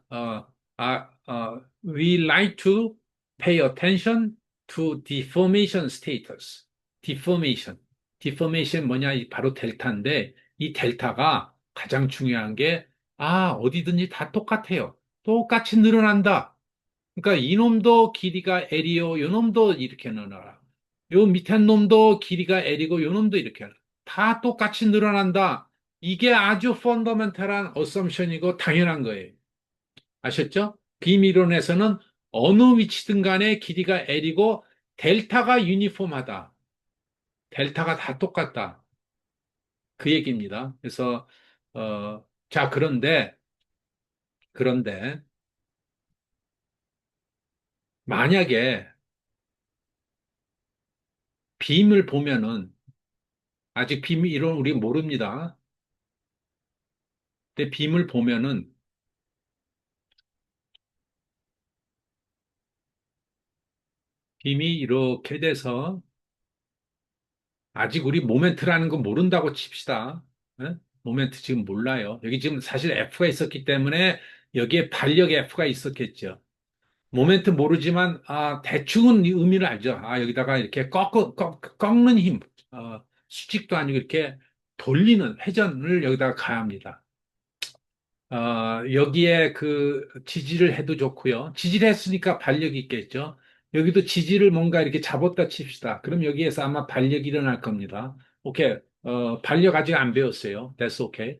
we like to pay attention to deformation status. deformation. deformation 뭐냐? 바로 델타인데, 이 델타가 가장 중요한 게, 어디든지 다 똑같아요. 똑같이 늘어난다. 그러니까 이놈도 길이가 L이요. 요놈도 이렇게 늘어나. 요 밑에 놈도 길이가 L이고 요놈도 이렇게. 다 똑같이 늘어난다. 이게 아주 펀더멘탈한 어썸션이고 당연한 거예요. 아셨죠? 빔이론에서는 어느 위치든 간에 길이가 L이고 델타가 유니폼하다. 델타가 다 똑같다. 그 얘기입니다. 그래서 자, 그런데 만약에 빔을 보면은 아직 빔 이론 우리 모릅니다. 근데 빔을 보면은 빔이 이렇게 돼서 아직 우리 모멘트라는 거 모른다고 칩시다. 예? 모멘트 지금 몰라요. 여기 지금 사실 F가 있었기 때문에 여기에 반력 F가 있었겠죠. 모멘트 모르지만 대충은 이 의미를 알죠. 여기다가 이렇게 꺾는 힘, 수직도 아니고 이렇게 돌리는 회전을 여기다가 가합니다. 여기에 그 지지를 해도 좋고요. 지지를 했으니까 반력이 있겠죠. 여기도 지지를 뭔가 이렇게 잡았다 칩시다. 그럼 여기에서 아마 반력이 일어날 겁니다. 오케이. 반력 아직 안 배웠어요. That's okay.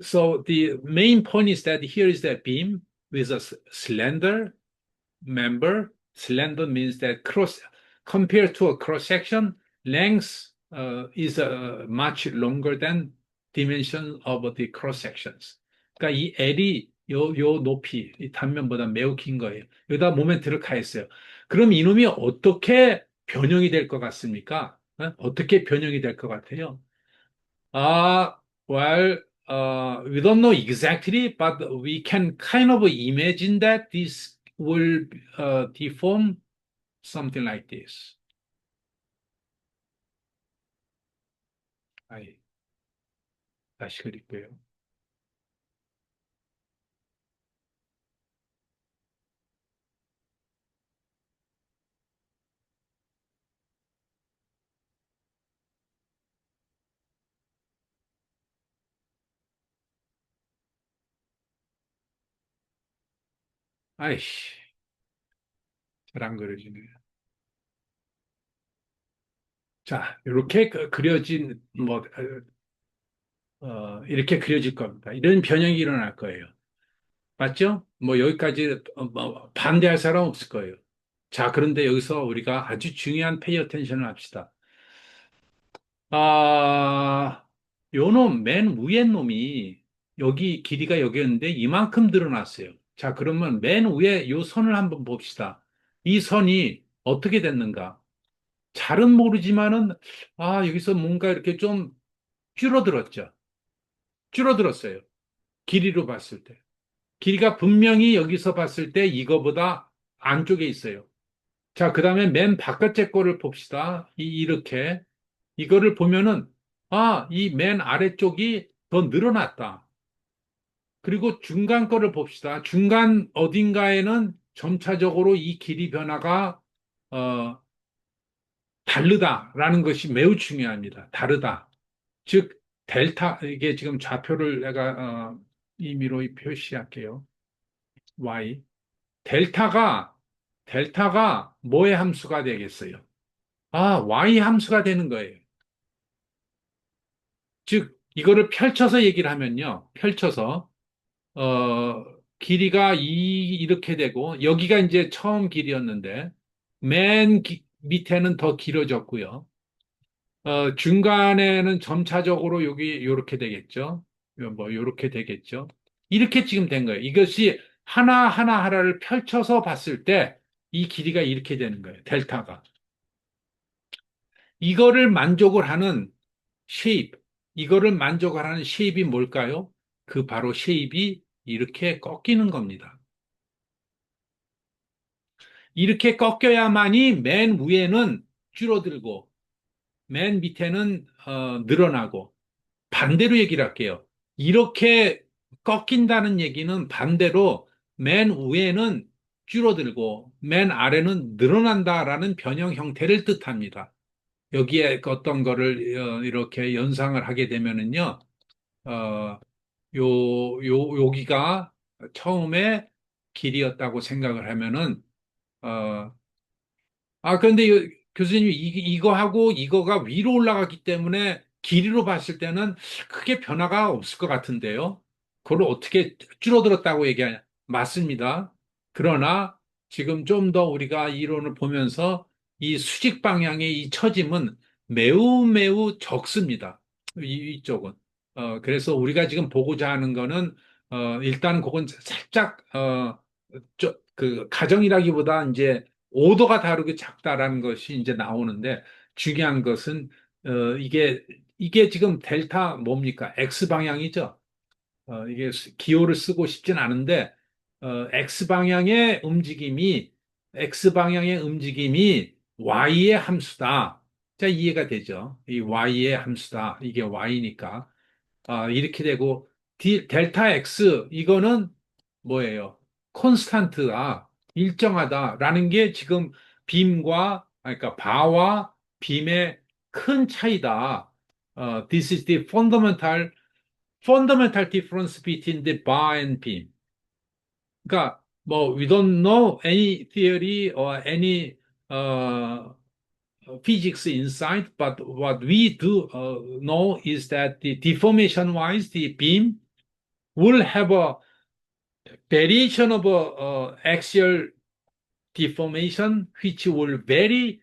So the main point is that here is that beam with a slender member. Slender means that compared to a cross section, length is much longer than dimension of the cross sections. 그러니까 이 L이 요 높이, 이 단면보다 매우 긴 거예요. 여기다 모멘트를 가했어요. 그럼 이놈이 어떻게 변형이 될 것 같습니까? 어떻게 변형이 될 것 같아요? Uh, well, we don't know exactly, but we can kind of imagine that this will deform something like this. 아이, 다시 그릴게요. 아이씨, 잘 안 그려지네. 자, 이렇게 그려진, 뭐, 이렇게 그려질 겁니다. 이런 변형이 일어날 거예요. 맞죠? 뭐, 여기까지 뭐 반대할 사람 없을 거예요. 자, 그런데 여기서 우리가 아주 중요한 페이 어텐션을 합시다. 아, 요 놈, 맨 위에 놈이 여기 길이가 여기였는데 이만큼 늘어났어요. 자, 그러면 맨 위에 요 선을 한번 봅시다. 이 선이 어떻게 됐는가? 잘은 모르지만은, 여기서 뭔가 이렇게 좀 줄어들었죠. 줄어들었어요. 길이로 봤을 때. 길이가 분명히 여기서 봤을 때 이거보다 안쪽에 있어요. 자, 그 다음에 맨 바깥쪽 거를 봅시다. 이렇게. 이거를 보면은, 이 맨 아래쪽이 더 늘어났다. 그리고 중간 거를 봅시다. 중간 어딘가에는 점차적으로 이 길이 변화가, 어, 다르다라는 것이 매우 중요합니다. 다르다. 즉, 델타, 이게 지금 좌표를 내가, 임의로 표시할게요. Y. 델타가, 델타가 뭐의 함수가 되겠어요? Y 함수가 되는 거예요. 즉, 이거를 펼쳐서 얘기를 하면요. 펼쳐서, 어, 길이가 이렇게 되고, 여기가 이제 처음 길이였는데, 밑에는 더 길어졌고요. 중간에는 점차적으로 여기, 요렇게 되겠죠. 뭐, 요렇게 되겠죠. 이렇게 지금 된 거예요. 이것이 하나를 펼쳐서 봤을 때, 이 길이가 이렇게 되는 거예요. 델타가. 이거를 만족을 하는 쉐입, 이거를 만족을 하는 쉐입이 뭘까요? 그 바로 쉐입이 이렇게 꺾이는 겁니다. 이렇게 꺾여야만이 맨 위에는 줄어들고 맨 밑에는 늘어나고 반대로 얘기를 할게요. 이렇게 꺾인다는 얘기는 반대로 맨 위에는 줄어들고 맨 아래는 늘어난다라는 변형 형태를 뜻합니다. 여기에 어떤 거를 이렇게 연상을 하게 되면은요, 어, 여기가 처음에 길이었다고 생각을 하면은, 어, 그런데 교수님, 이거하고 이거가 위로 올라갔기 때문에 길이로 봤을 때는 크게 변화가 없을 것 같은데요. 그걸 어떻게 줄어들었다고 얘기하냐? 맞습니다. 그러나 지금 좀 더 우리가 이론을 보면서 이 수직 방향의 이 처짐은 매우 매우 적습니다. 이쪽은. 그래서 우리가 지금 보고자 하는 거는, 일단은 그건 살짝, 그 가정이라기보다 이제 오도가 다르게 작다라는 것이 이제 나오는데 중요한 것은 이게 지금 델타 뭡니까? X 방향이죠. 이게 기호를 쓰고 싶진 않은데 X 방향의 움직임이 Y의 함수다. 자, 이해가 되죠? 이 Y의 함수다. 이게 Y니까. 이렇게 되고 델타 X 이거는 뭐예요? 콘스탄트다, 일정하다라는 게 지금 그러니까 바와 빔의 큰 차이다. This is the fundamental difference between the bar and beam. 그러니까 뭐 we don't know any theory or any uh, physics inside, but what we do know is that the deformation wise, the beam will have a variation of axial deformation which will vary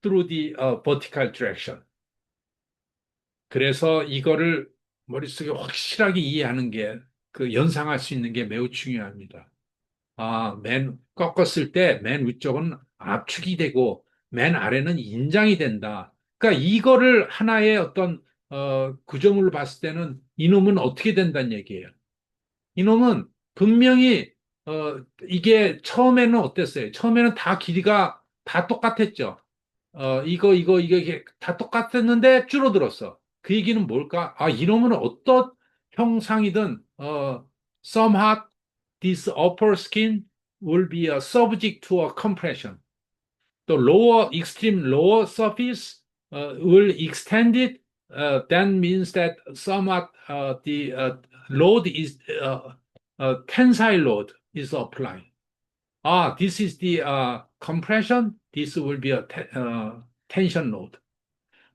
through the vertical direction. 그래서 이거를 머릿속에 확실하게 이해하는 게, 그 연상할 수 있는 게 매우 중요합니다. 꺾었을 때 맨 위쪽은 압축이 되고 맨 아래는 인장이 된다. 그러니까 이거를 하나의 어떤 구조물로 봤을 때는 이놈은 어떻게 된다는 얘기예요. 이놈은 분명히 이게 처음에는 어땠어요? 처음에는 다 길이가 다 똑같았죠. 이게 다 똑같았는데 줄어들었어. 그 얘기는 뭘까? 이놈은 어떤 형상이든 somehow this upper skin will be subject to a compression. The extreme lower surface will extend it. That means that somewhat the load is tensile load is applied. This is the compression. This will be a tension load.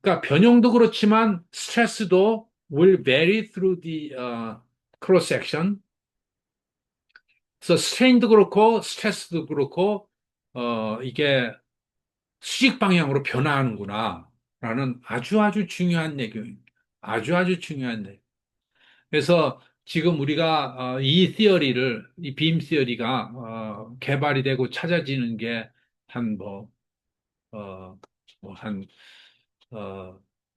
그러니까 변형도 그렇지만 스트레스도 will vary through the cross section. 그래서 스트레인도 그렇고 스트레스도 그렇고 이게 수직 방향으로 변화하는구나 라는 아주 아주 중요한 얘기입니다. 아주 아주 중요한 얘기. 그래서 지금 우리가 이 빔 시어리가 개발이 되고 찾아지는 게 한 어, 한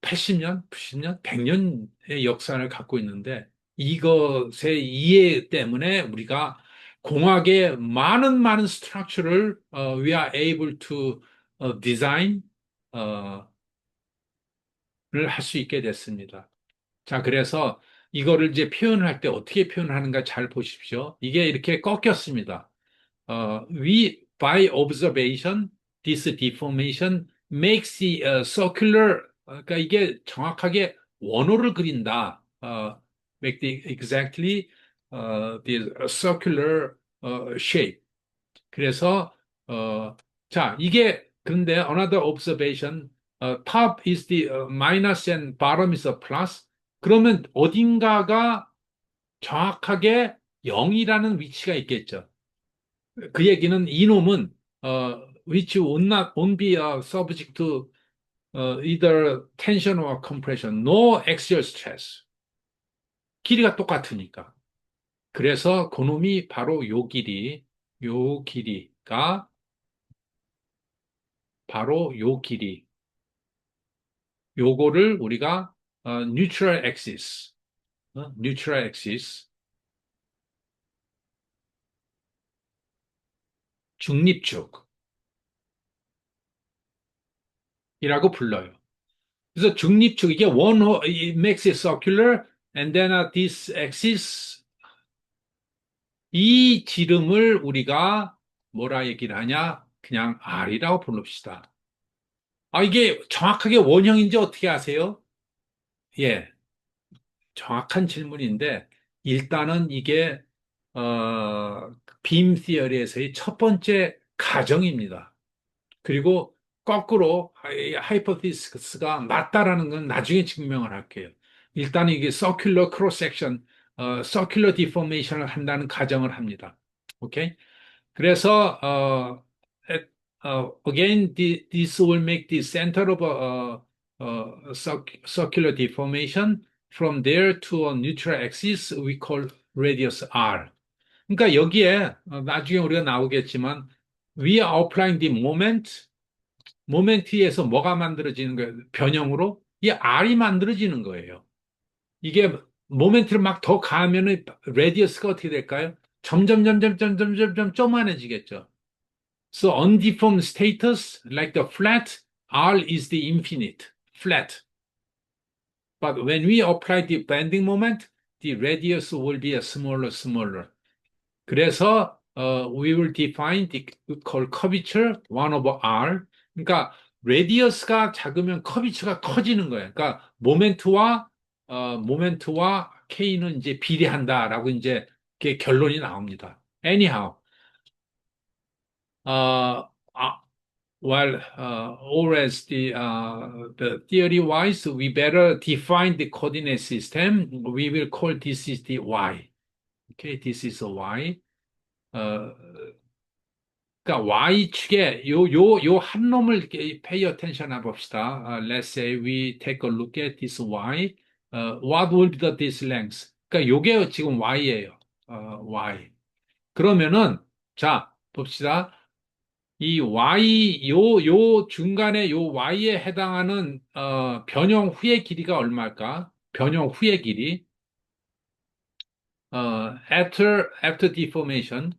80년, 90년, 100년의 역사를 갖고 있는데 이것의 이해 때문에 우리가 공학의 많은 많은 스트럭처를 we are able to design 를 할 수 있게 됐습니다. 자, 그래서 이거를 이제 표현을 할 때 어떻게 표현하는가 잘 보십시오. 이게 이렇게 꺾였습니다. By observation, this deformation makes the 그러니까 이게 정확하게 원호를 그린다. Make the exactly the circular shape. 그래서 자, 이게 그런데 another observation, top is the minus and bottom is a plus. 그러면 어딘가가 정확하게 0이라는 위치가 있겠죠. 그 얘기는 이놈은 which won't be subject to either tension or compression, no axial stress. 길이가 똑같으니까. 그래서 그놈이 바로 요 길이가 바로 요 길이. 요거를 우리가 neutral axis, neutral axis, 중립축이라고 불러요. 그래서 중립축 이게 it makes it circular, and then this axis, 이 지름을 우리가 뭐라 얘기를 하냐? 그냥 R이라고 부릅시다. 이게 정확하게 원형인지 어떻게 아세요? 예, 정확한 질문인데 일단은 이게 빔 시어리에서의 첫 번째 가정입니다. 그리고 거꾸로 하이포테시스가 맞다라는 건 나중에 증명을 할게요. 일단 이게 서큘러 크로스 섹션, 서큘러 디포메이션을 한다는 가정을 합니다. 오케이? 그래서 again this will make the center of a circular deformation from there to a neutral axis we call radius r. 그러니까 여기에 나중에 우리가 나오겠지만 we are applying the moment, 모멘트에서 뭐가 만들어지는 거예요? 변형으로 이 r이 만들어지는 거예요. 이게 모멘트를 막 더 가하면은 레디어스가 어떻게 될까요? 점점 쪼만해지겠죠. So undeformed status, like the flat, R is the infinite, flat. But when we apply the bending moment, the radius will be a smaller. 그래서 we will define the called curvature 1 over R. 그러니까 radius가 작으면 커비처가 커지는 거예요. 그러니까 모멘트와 K는 이제 비례한다라고 이제 이렇게 결론이 나옵니다. Anyhow, uh, uh, or as the theory wise, we better define the coordinate system. We will call this is the Y. Okay, this is a Y. 어, 그러니까 Y축에 요 한 놈을 이렇게 pay attention 해봅시다. Let's say we take a look at this Y. What will be this length? 그러니까 요게 지금 Y예요. Y. 그러면은 자 봅시다. 이 Y 요 중간에 요 Y에 해당하는 변형 후의 길이가 얼마일까? 변형 후의 길이 after deformation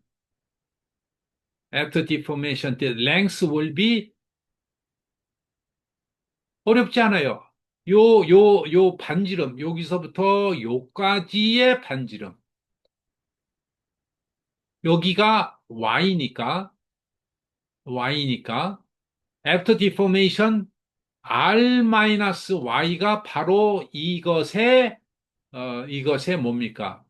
the length will be 어렵지 않아요. 요 반지름 여기서부터 요까지의 반지름 여기가 Y니까 after deformation R-Y가 바로 이것의 뭡니까?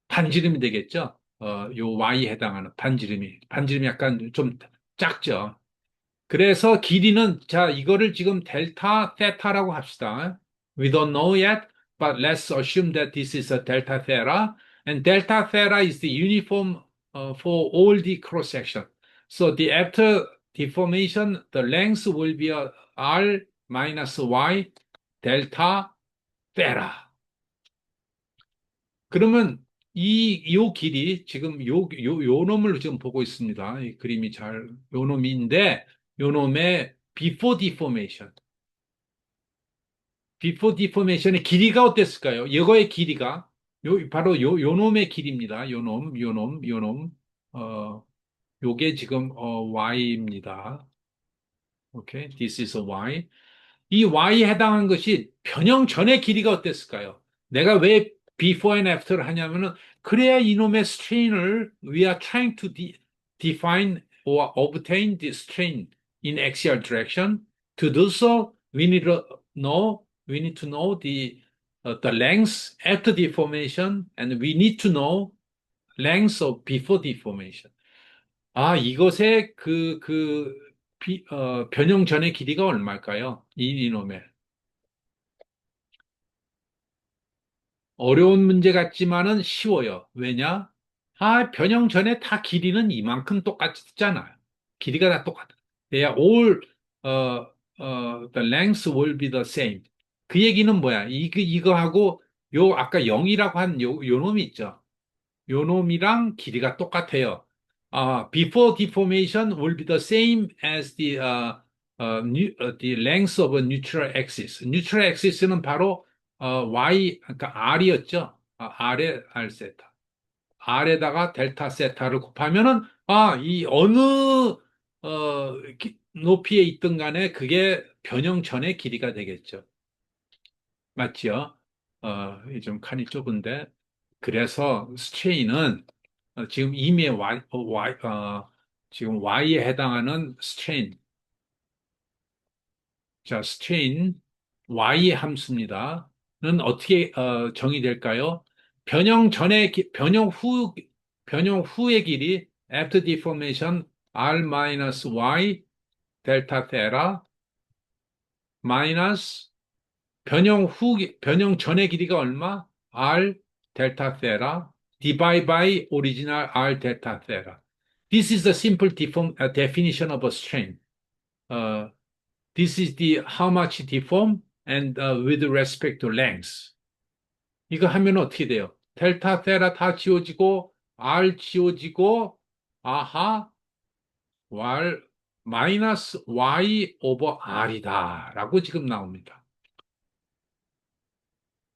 반지름이 되겠죠? 요 Y에 해당하는 반지름이 약간 좀 작죠? 그래서 길이는, 자, 이거를 지금 델타 세타라고 합시다. We don't know yet, but let's assume that this is a delta theta. And delta theta is the uniform for all the cross section. So the after deformation, the length will be a r minus y delta theta. 그러면 요 길이 지금 요 놈을 지금 보고 있습니다. 이 그림이 요 놈인데, 요 놈의 before deformation의 길이가 어땠을까요? 이거의 길이가, 바로 요 놈의 길입니다. 요 놈. 어, 요게 지금, y입니다. 오케이. This is a y. 이 y에 해당하는 것이 변형 전의 길이가 어땠을까요? 내가 왜 before and after를 하냐면은 그래야 이놈의 strain을 we are trying to define or obtain the strain in axial direction. To do so, we need to know the length after deformation and we need to know length of before deformation. 아, 이것의 변형 전의 길이가 얼마일까요? 이놈의. 어려운 문제 같지만은 쉬워요. 왜냐? 변형 전에 다 길이는 이만큼 똑같잖아요. 길이가 다 똑같아. They are all, the length will be the same. 그 얘기는 뭐야? 이거하고, 아까 0이라고 한 요 놈이 있죠. 요 놈이랑 길이가 똑같아요. Before deformation will be the same as the length of a neutral axis. neutral axis는 바로 그러니까 R이었죠. R에 R 세타. R에다가 델타 세타를 곱하면은 이 어느 높이에 있든 간에 그게 변형 전의 길이가 되겠죠. 맞죠? 좀 칸이 좁은데. 그래서 스트레인은 지금 이미 지금 Y에 해당하는 스트레인. 자, 스트레인 Y의 함수입니다.는 어떻게 정의될까요? 변형 후의 길이 after deformation r minus y 델타 테라 마이너스 변형 전의 길이가 얼마? r 델타 테라 divide by original r 델타 테라. This is the simple definition of a strain. Uh, this is the how much deform and with respect to length. 이거 하면 어떻게 돼요? 델타 테라 다 지워지고 r 지워지고 아하 y 마이너스 y 오버 r이다 라고 지금 나옵니다.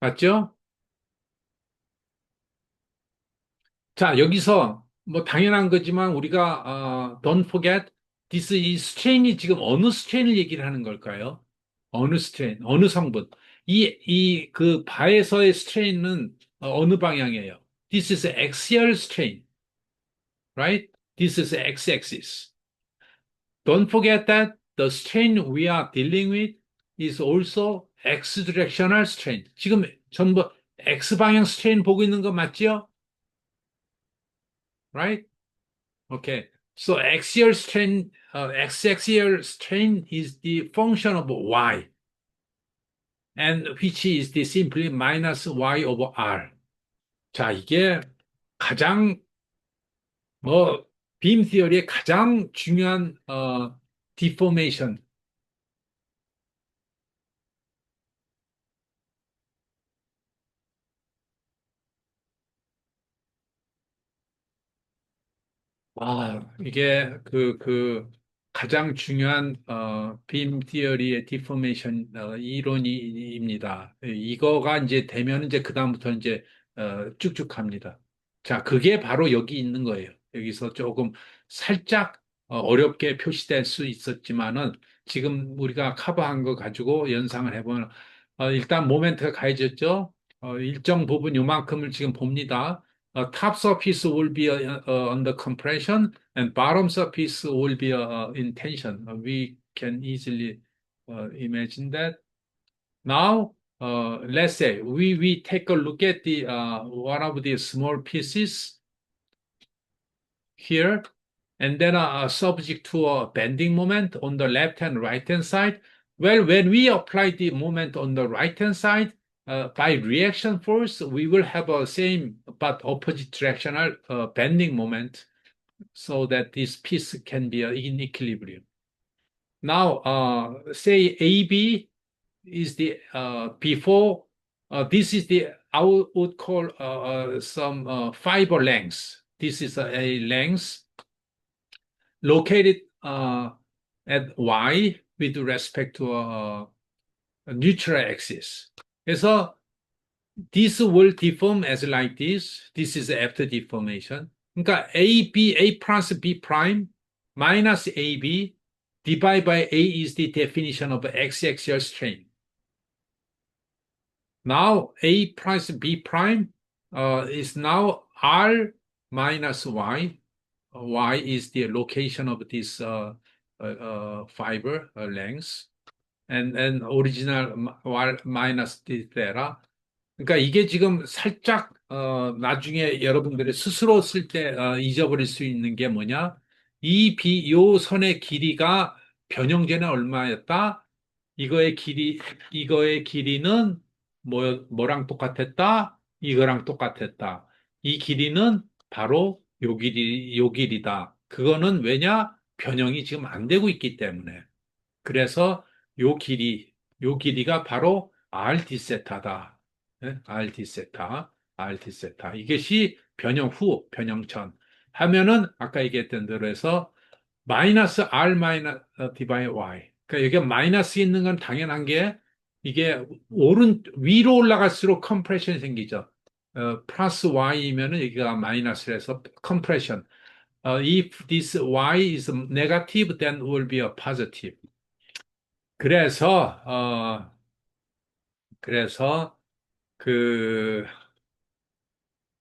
맞죠? 자, 여기서 뭐 당연한 거지만 우리가 don't forget this 이 스트레인이 지금 어느 스트레인을 얘기를 하는 걸까요? 어느 스트레인, 어느 성분. 이 그 바에서의 스트레인은 어느 방향이에요? This is axial strain, right? This is x-axis. Don't forget that the strain we are dealing with is also x-directional strain. 지금 전부 x 방향 스트레인 보고 있는 거 맞죠? Right? Okay. So x-axial strain is the function of y, and which is the simply minus y over r. 자, 이게 가장 빔 티어리의 가장 중요한 디포메이션. 이게 가장 중요한 빔 티어리의 디포메이션 이론입니다. 이거가 이제 되면 이제 그다음부터 이제 쭉쭉 갑니다. 자, 그게 바로 여기 있는 거예요. 여기서 조금 살짝 어렵게 표시될 수 있었지만은 지금 우리가 커버한 거 가지고 연상을 해보면 일단 모멘트가 가해졌죠. 일정 부분 요만큼을 지금 봅니다. Top surface will be under compression and bottom surface will be in tension. We can easily imagine that. Now, let's say we take a look at the one of the small pieces here, and then subject to a bending moment on the left and right hand side. Well, when we apply the moment on the right hand side, by reaction force, we will have a same but opposite directional bending moment so that this piece can be in equilibrium. Now, say AB is the before, this is the, I would call some fiber length. This is a length located at Y with respect to a neutral axis. 그래서 this will deform as like this. This is after deformation. 그러니까 A plus B prime minus AB divided by A is the definition of x-axial strain. Now A plus B prime is now R minus Y. Y is the location of this fiber length, and original Y minus the theta. 그러니까 이게 지금 살짝 나중에 여러분들이 스스로 쓸 때 잊어버릴 수 있는 게 뭐냐? 요 선의 길이가 변형계는 얼마였다? 이거의 길이는 뭐랑 똑같았다? 이거랑 똑같았다. 이 길이는 바로 요 길이다. 그거는 왜냐? 변형이 지금 안 되고 있기 때문에. 그래서 요 길이가 바로 RD 세타다. 네? RD 세타, RD 세타. 이것이 변형 후, 변형 전. 하면은 아까 얘기했던 대로 해서 마이너스 R 마이너스 디바이 Y. 그러니까 여기 마이너스 있는 건 당연한 게 이게 위로 올라갈수록 컴프레션이 생기죠. 플러스 Y이면은 여기가 마이너스라서 컴프레션. If this Y is negative, then will be a positive. 그래서, 그래서, 그,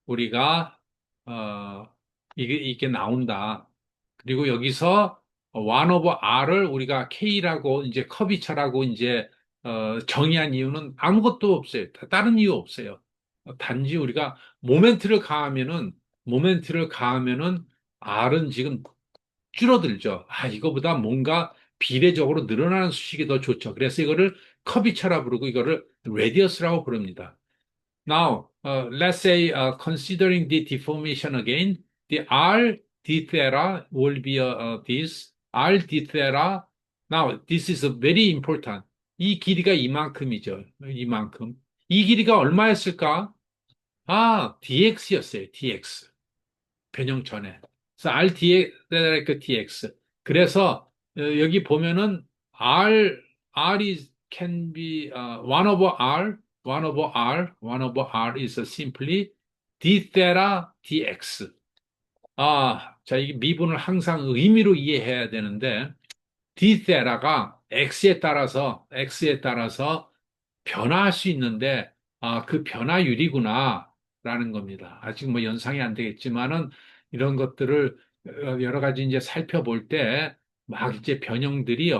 우리가, 이게 나온다. 그리고 여기서 1 over R을 우리가 K라고 이제 커비처라고 이제, 정의한 이유는 아무것도 없어요. 다른 이유 없어요. 단지 우리가 모멘트를 가하면은 R은 지금 줄어들죠. 아, 이거보다 뭔가 비례적으로 늘어나는 수식이 더 좋죠. 그래서 이거를 커비처라 부르고 이거를 레디어스라고 부릅니다. Now, let's say, considering the deformation again, the R d theta will be this R d theta. Now, this is very important. 이 길이가 이만큼이죠. 이만큼. 이 길이가 얼마였을까? 아, dx였어요. dx. 변형 전에. 그래서 rdx, dx. 그래서 여기 보면은 r이 can be 1 over r, 1 over r, 1 over r is simply d theta dx. 아, 자, 이 미분을 항상 의미로 이해해야 되는데 d theta가 x에 따라서 변화할 수 있는데, 아, 그 변화율이구나라는 겁니다. 아직 뭐 연상이 안 되겠지만은 이런 것들을 여러 가지 이제 살펴볼 때 막 이제 변형들이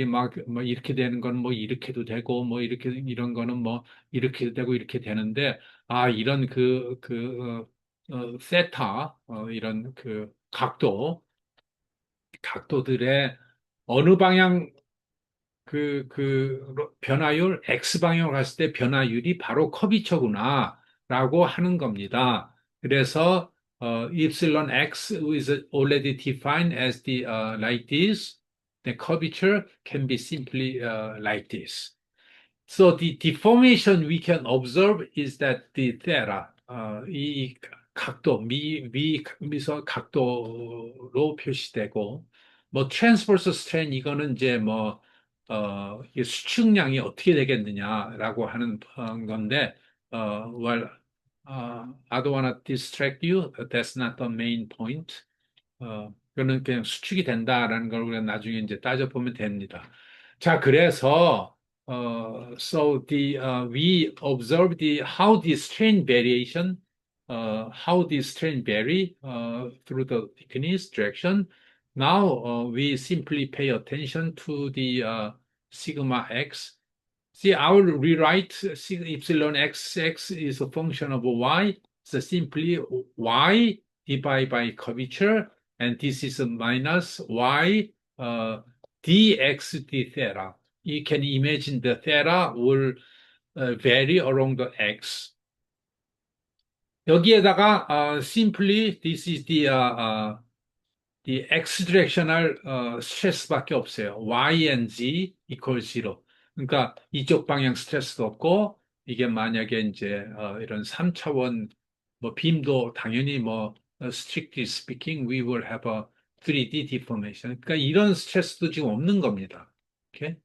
막 뭐 이렇게 되는 건 뭐 이렇게도 되고 뭐 이렇게 이런 거는 뭐 이렇게도 되고 이렇게 되는데, 아, 이런 세타, 이런 각도들의 어느 방향 변화율, X방향으로 갔을 때 변화율이 바로 커비처구나라고 하는 겁니다. 그래서, epsilon X is already defined as like this. The curvature can be simply, like this. So the deformation we can observe is that the theta, 이 각도, 미서 각도로 표시되고, 뭐 transverse strain 이거는 이제 뭐, 이 수축량이 어떻게 되겠느냐라고 하는 건데, well, I don't want to distract you. That's not the main point. 그거는 그냥 수축이 된다라는 걸 우리가 나중에 이제 따져보면 됩니다. 자, 그래서, so we observe how the strain variation, how the strain vary, through the thickness direction. Now, we simply pay attention to the, sigma x. See, I will rewrite epsilon x is a function of y. So simply y divided by curvature, and this is a minus y dx d theta. You can imagine the theta will vary along the x. 여기에다가 simply this is the x directional 스트레스밖에 없어요. y and z equal 0. 그러니까 이쪽 방향 스트레스도 없고 이게 만약에 이제 이런 3차원 뭐 빔도 당연히 뭐 strictly speaking we will have a 3D deformation. 그러니까 이런 스트레스도 지금 없는 겁니다. 오케이?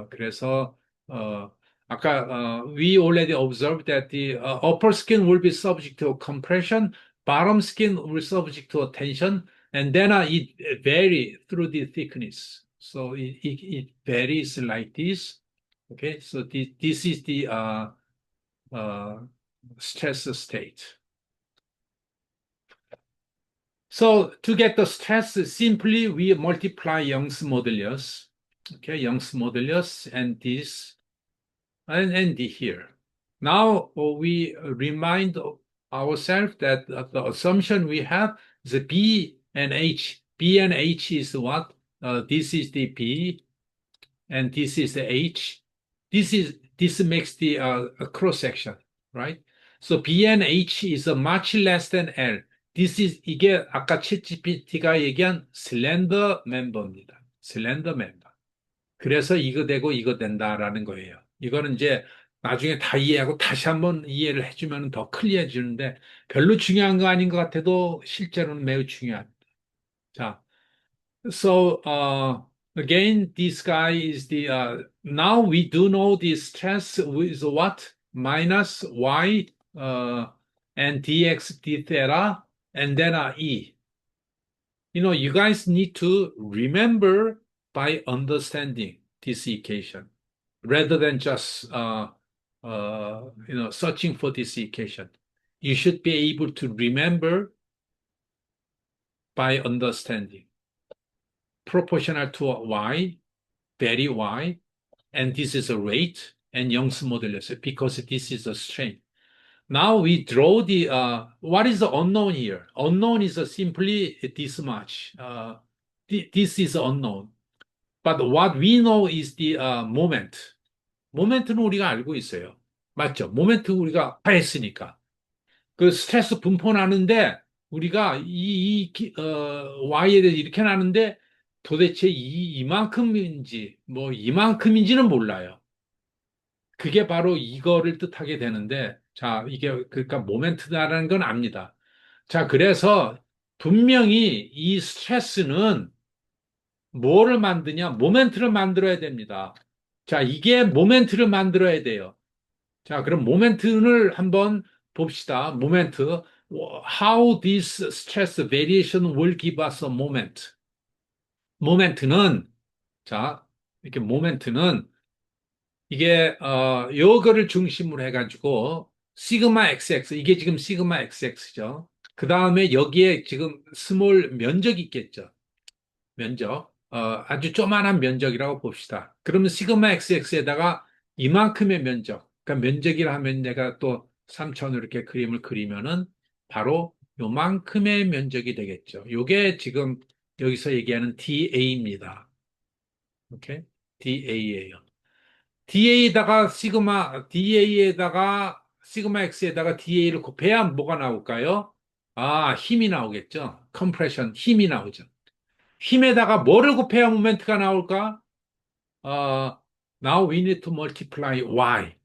그래서 어, 아까 we already observed that the upper skin will be subject to compression, bottom skin will be subject to tension, and then it vary through the thickness. So it varies like this. Okay, so this is the uh, stress state. So to get the stress, simply we multiply Young's modulus. Okay, Young's modulus and this and here. Now we remind ourselves that the assumption we have is B and H. B and H is what? This is the B and this is the H. This makes the a cross section, right? So B and H is much less than L. 이게 아까 챗GPT가 얘기한 슬렌더 멤버입니다. 슬렌더 멤버. 그래서 이거 되고 이거 된다라는 거예요. 이거는 이제 나중에 다 이해하고 다시 한번 이해를 해주면 더 클리어해지는데 별로 중요한 거 아닌 것 같아도 실제로는 매우 중요합니다. 자, so again, this guy is now we do know the stress is what? Minus y and dx d theta and then e. You guys need to remember by understanding this equation rather than just searching for this equation. You should be able to remember by understanding. Proportional to y, vary y, and this is a rate and Young's modulus because this is a strain. Now we draw the what is the unknown here? Unknown is simply this much. This is unknown. But what we know is the moment. 모멘트는 우리가 알고 있어요. 맞죠? 모멘트 우리가 다 했으니까. 그 스트레스 분포 나는데 우리가 Y에 대해서 이렇게 나는데 도대체 이만큼인지 뭐 이만큼인지는 몰라요. 그게 바로 이거를 뜻하게 되는데 자, 이게 그러니까 모멘트다라는 건 압니다. 자, 그래서 분명히 이 스트레스는 뭐를 만드냐? 모멘트를 만들어야 됩니다. 자, 이게 모멘트를 만들어야 돼요. 자, 그럼 모멘트를 한번 봅시다. 모멘트. How this stress variation will give us a moment. 모멘트는, 자, 이렇게 모멘트는 이게, 요거를 중심으로 해가지고, 시그마 XX, 이게 지금 시그마 XX죠. 그 다음에 여기에 지금 스몰 면적이 있겠죠. 면적. 아주 조만한 면적이라고 봅시다. 그러면 시그마 XX에다가 이만큼의 면적, 그러니까 면적이라 하면 내가 또 3천으로 이렇게 그림을 그리면은 바로 요만큼의 면적이 되겠죠. 요게 지금 여기서 얘기하는 DA입니다. 오케이? DA예요. DA에다가 시그마 X에다가 DA를 곱해야 뭐가 나올까요? 아, 힘이 나오겠죠. 컴프레션, 힘이 나오죠. 힘에다가 뭐를 곱해야 모멘트가 나올까? 어, now we need to multiply y.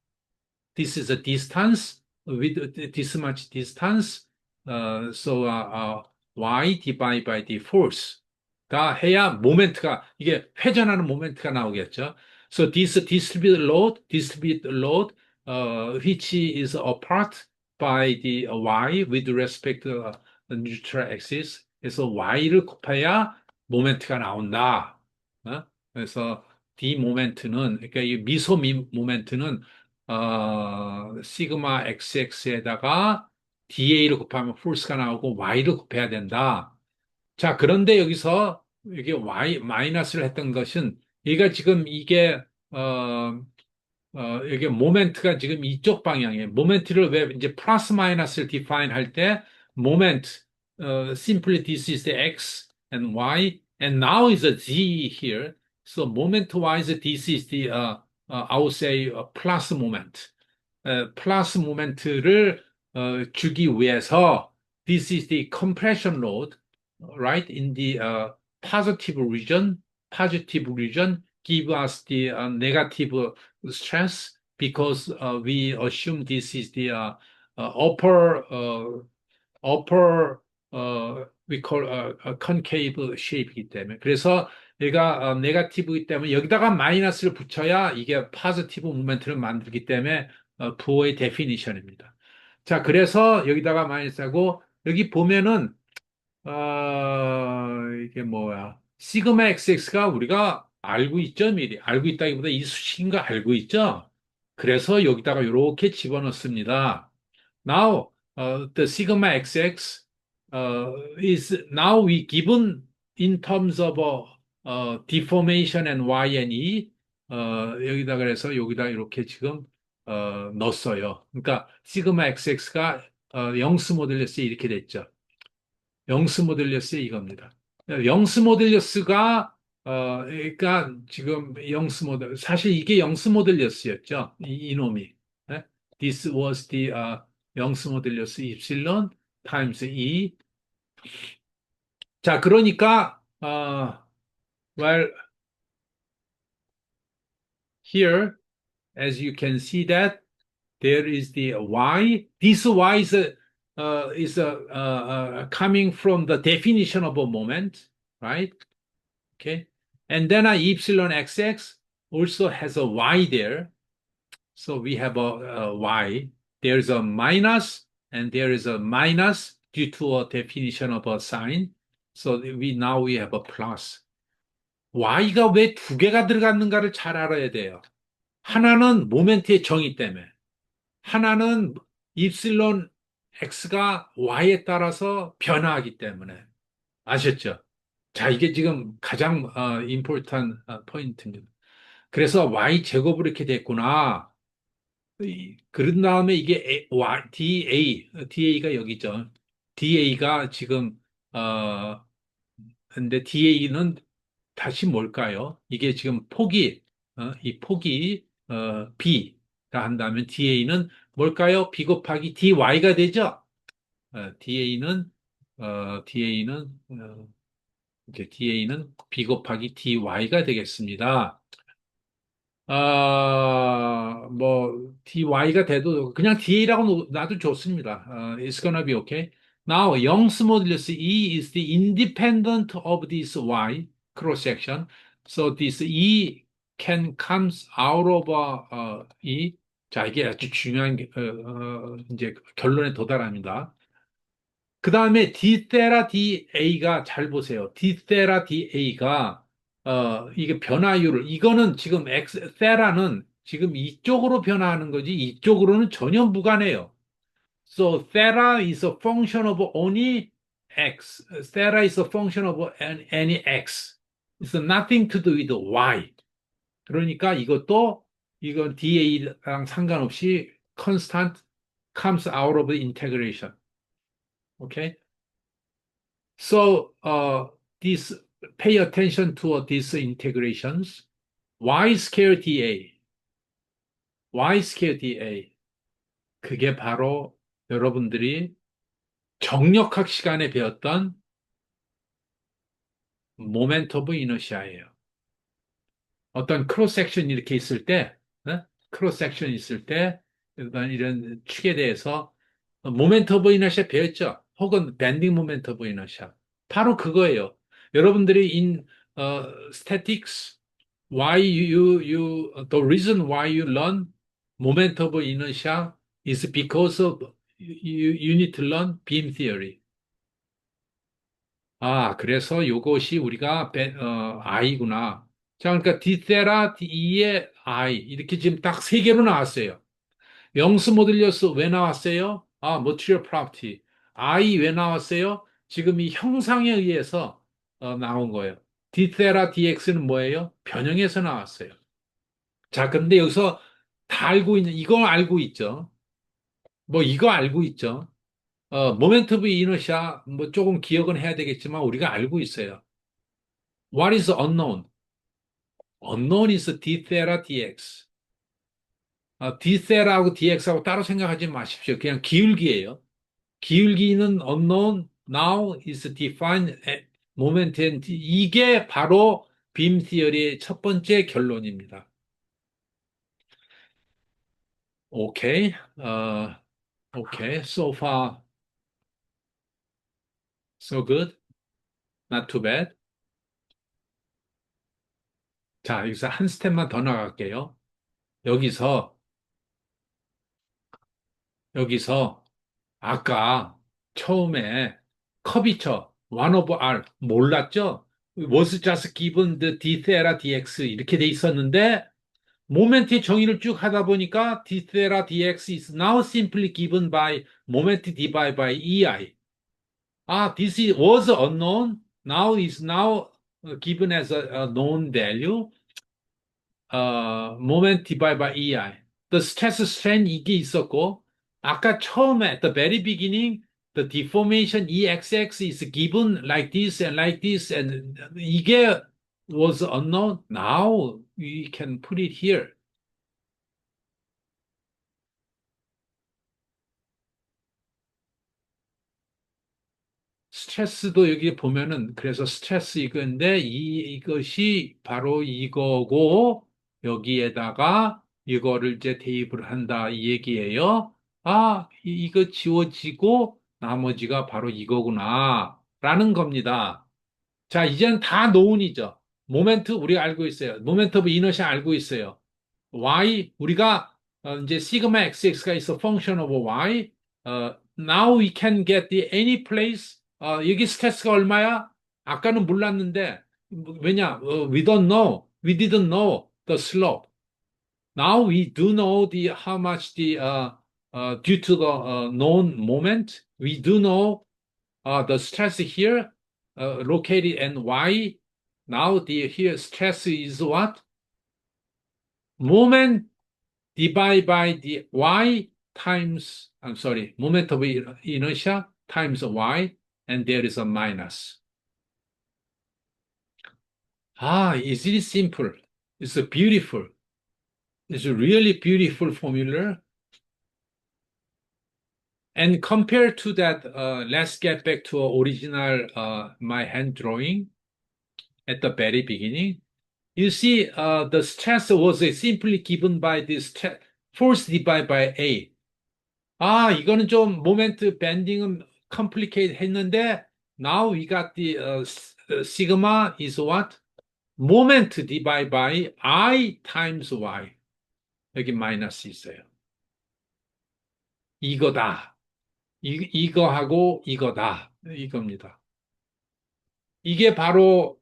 This is a distance with this much distance. Y divided by the force가 해야 모멘트가 이게 회전하는 모멘트가 나오겠죠. So this distribute load, which is apart by the y with respect to the neutral axis. 그래서 y를 곱해야 모멘트가 나온다. 그래서 D 모멘트는 그러니까 이 모멘트는 시그마 XX에다가 DA를 곱하면 폴스가 나오고 Y를 곱해야 된다. 자, 그런데 여기서 이게 Y 마이너스를 했던 것은 얘가 지금 이게 이게 모멘트가 지금 이쪽 방향이에요. 모멘트를 왜 이제 플러스 마이너스를 define 할 때 모멘트 simply this is the x and y and now is a z here. So moment wise this is the I would say plus moment. 플러스 모멘트를 주기 위해서 this is the compression load right in the positive region give us the negative stress because we assume this is the upper we call concave shape이기 때문에 그래서 얘가 네가티브이기 때문에 여기다가 마이너스를 붙여야 이게 포지티브 모멘트를 만들기 때문에 부호의 데피니션입니다. 자, 그래서 여기다가 마이너스하고 여기 보면은 이게 뭐야? 시그마 XX가 우리가 알고 있죠, 미리. 알고 있다기보다 이 수식인 거 알고 있죠? 그래서 여기다가 이렇게 집어넣습니다. Now, the sigma XX is now we given in terms of deformation and Y and E, 여기다 그래서 여기다 이렇게 지금 넣었어요. 그러니까 시그마 XX가 영스 모듈러스에 이렇게 됐죠. 영스 모듈러스 이겁니다. 영스 모듈러스가 그러니까 지금 영스 모델 사실 이게 영스 모듈러스였죠. 이놈이. 네? This was the 영스 모듈러스 입실론 times E. 자, 그러니까 well here as you can see that there is the Y. This Y is coming from the definition of a moment, right? Okay. And then epsilon xx also has a y there. So we have a y. There's a minus and there is a minus due to a definition of a sign. So we have a plus. y가 왜 두 개가 들어갔는가를 잘 알아야 돼요. 하나는 모멘트의 정의 때문에. 하나는 epsilon x가 y에 따라서 변화하기 때문에. 아셨죠? 자, 이게 지금 가장 important 포인트입니다. 그래서 y 제곱으로 이렇게 됐구나. 그런 다음에 이게 DA가 여기죠. DA가 지금, 근데 DA는 다시 뭘까요? 이게 지금 이 폭이, B라 한다면 DA는 뭘까요? B 곱하기 DY가 되죠? DA는 B 곱하기 DY가 되겠습니다. DY가 돼도 그냥 DA라고 놔도 좋습니다. It's gonna be okay. Now, Young's modulus E is the independent of this Y cross section. So this E can comes out of E. 자, 이게 아주 중요한 이제 결론에 도달합니다. 그 다음에 디테라 DA가 잘 보세요. 디테라 DA가 이게 변화율을 이거는 지금 X 테라는 지금 이쪽으로 변화하는 거지 이쪽으로는 전혀 무관해요. So theta is a function of only X. Theta is a function of any X. It's nothing to do with Y. 그러니까 이건 DA랑 상관없이 constant comes out of the integration. Okay? So this pay attention to these integrations. Y square dA, Y square dA. 그게 바로 여러분들이 정력학 시간에 배웠던 모멘트 오브 이너시아예요. 어떤 크로스 섹션 이렇게 있을 때, 크로스 섹션 있을 때 이런 축에 대해서 모멘트 오브 이너시아 배웠죠? 혹은 밴딩 모멘트 오브 이너시아. 바로 그거예요. 여러분들이 statics, the reason why you learn moment of inertia is because of you need to learn beam theory. 그래서 이것이 우리가 I구나. 자, 그러니까 디테라 D의 I 이렇게 지금 딱 세 개로 나왔어요. 영스 모듈리어스 왜 나왔어요? material property. I 왜 나왔어요? 지금 이 형상에 의해서 나온 거예요. 디테라 DX는 뭐예요? 변형에서 나왔어요. 자, 근데 여기서 다 알고 있는, 이거 알고 있죠? 뭐, 이거 알고 있죠? 모멘트 오브 이너시아, 뭐, 조금 기억은 해야 되겠지만, 우리가 알고 있어요. What is unknown? Unknown is d theta dx. d theta하고 dx하고 따로 생각하지 마십시오. 그냥 기울기예요. 기울기는 unknown, now is defined moment and 이게 바로 빔 티어리의 첫 번째 결론입니다. 오케이, 오케이, so far so good, not too bad. 자, 여기서 한 스텝만 더 나갈게요. 여기서 여기서 아까 처음에 커비처 one over r 몰랐죠? was just given the d theta dx 이렇게 돼 있었는데 모멘트의 정의를 쭉 하다 보니까 d theta dx is now simply given by moment divided by ei. Was unknown, now given as a known value, moment divided by ei. The stress strain 이게 있었고, 아까 처음에, at the very beginning, the deformation EXX is given like this, and 이게 was unknown. Now we can put it here. 스트레스도 여기 보면은 그래서 스트레스 이건데 이것이 바로 이거고 여기에다가 이거를 이제 대입을 한다 이 얘기예요. 이거 지워지고 나머지가 바로 이거구나 라는 겁니다. 자, 이제는 다 노운이죠. 모멘트 우리가 알고 있어요. 모멘트 오브 이너시아 알고 있어요. y 우리가 이제 시그마 xx가 있어 function of y. Now we can get the any place. 여기 스트레스가 얼마야? 아까는 몰랐는데 왜냐? We don't know. We didn't know the slope. Now we do know the how much the due to the known moment. We do know the stress here located and y. Now the here stress is what? Moment divide by the y times, I'm sorry, moment of inertia times y, and there is a minus. Is it simple? It's a beautiful. It's a really beautiful formula. And compared to that, let's get back to original my hand drawing at the very beginning. You see, the stress was simply given by this force divided by A. 이거는 좀 모멘트 밴딩은 complicated 했는데, now we got the sigma is what? Moment divided by I times Y. 여기 마이너스 있어요. 이거다. 이거하고 이거다. 이겁니다. 이게 바로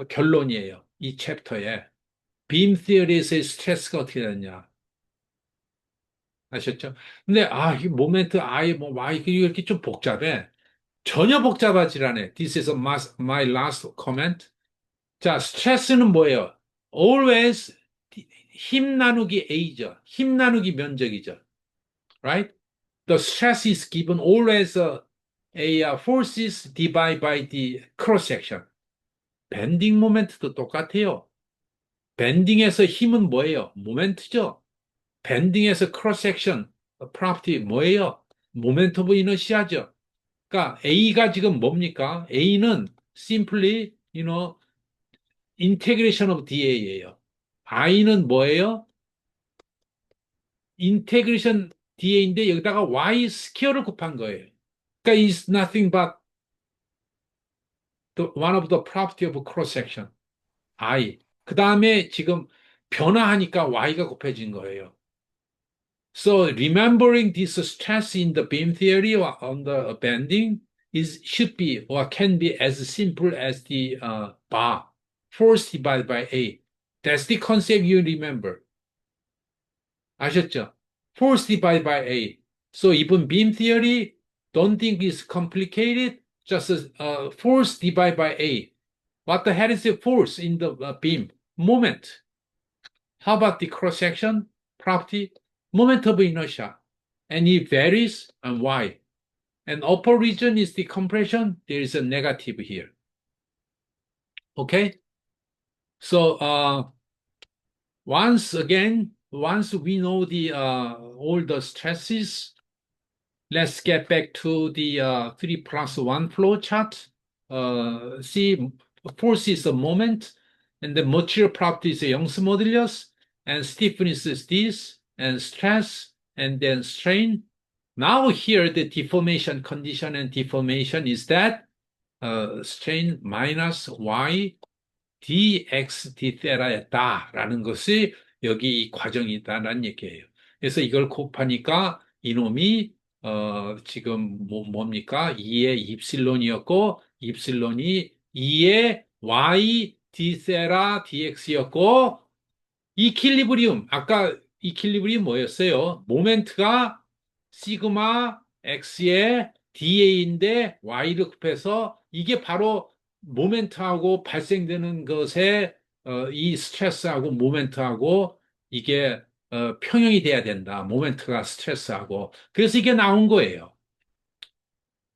결론이에요. 이 챕터에. 빔 시어리에서의 스트레스가 어떻게 되느냐. 아셨죠? 근데, 이 모멘트, 뭐, 이렇게 좀 복잡해. 전혀 복잡하지 않아요. This is my last comment. 자, 스트레스는 뭐예요? Always 힘 나누기 A죠. 힘 나누기 면적이죠. Right? The stress is given always a forces divided by the cross section. 밴딩 모멘트도 똑같아요. 밴딩에서 힘은 뭐예요? 모멘트죠. 밴딩에서 크로스 섹션 프로퍼티 뭐예요? 모멘트 오브 이너시아죠. 그러니까 A가 지금 뭡니까? A는 simply integration of dA예요. I는 뭐예요? integration dA인데 여기다가 y 스퀘어를 곱한 거예요. 그러니까 it's nothing but one of the property of cross section. I. 그 다음에 지금 변화하니까 y가 곱해진 거예요. So remembering this stress in the beam theory or on the bending should be or can be as simple as the bar force divided by A. That's the concept you remember. 아셨죠? Force divided by A. So even beam theory, don't think it's complicated. Just force divided by A. What the hell is the force in the beam? Moment. How about the cross section property? Moment of inertia. And it varies, and why? And upper region is the compression. There is a negative here. Okay? So once we know the all the stresses, let's get back to the 3+1 flow chart. See, force is a moment, and the material property is a Young's modulus, and stiffness is this, and stress, and then strain. Now here the deformation condition and deformation is that strain minus y dx dθ였다라는 것이 여기 이 과정이다라는 얘기예요. 그래서 이걸 곱하니까 이놈이 지금 뭡니까? 2의 입실론이었고 입실론이 2의 y d세라 dx였고 이퀄리브리움 아까 이퀄리브리움 뭐였어요? 모멘트가 시그마 x의 da인데 y를 곱해서 이게 바로 모멘트하고 발생되는 것에 이 스트레스하고 모멘트하고 이게 평형이 돼야 된다. 모멘트가 스트레스하고. 그래서 이게 나온 거예요.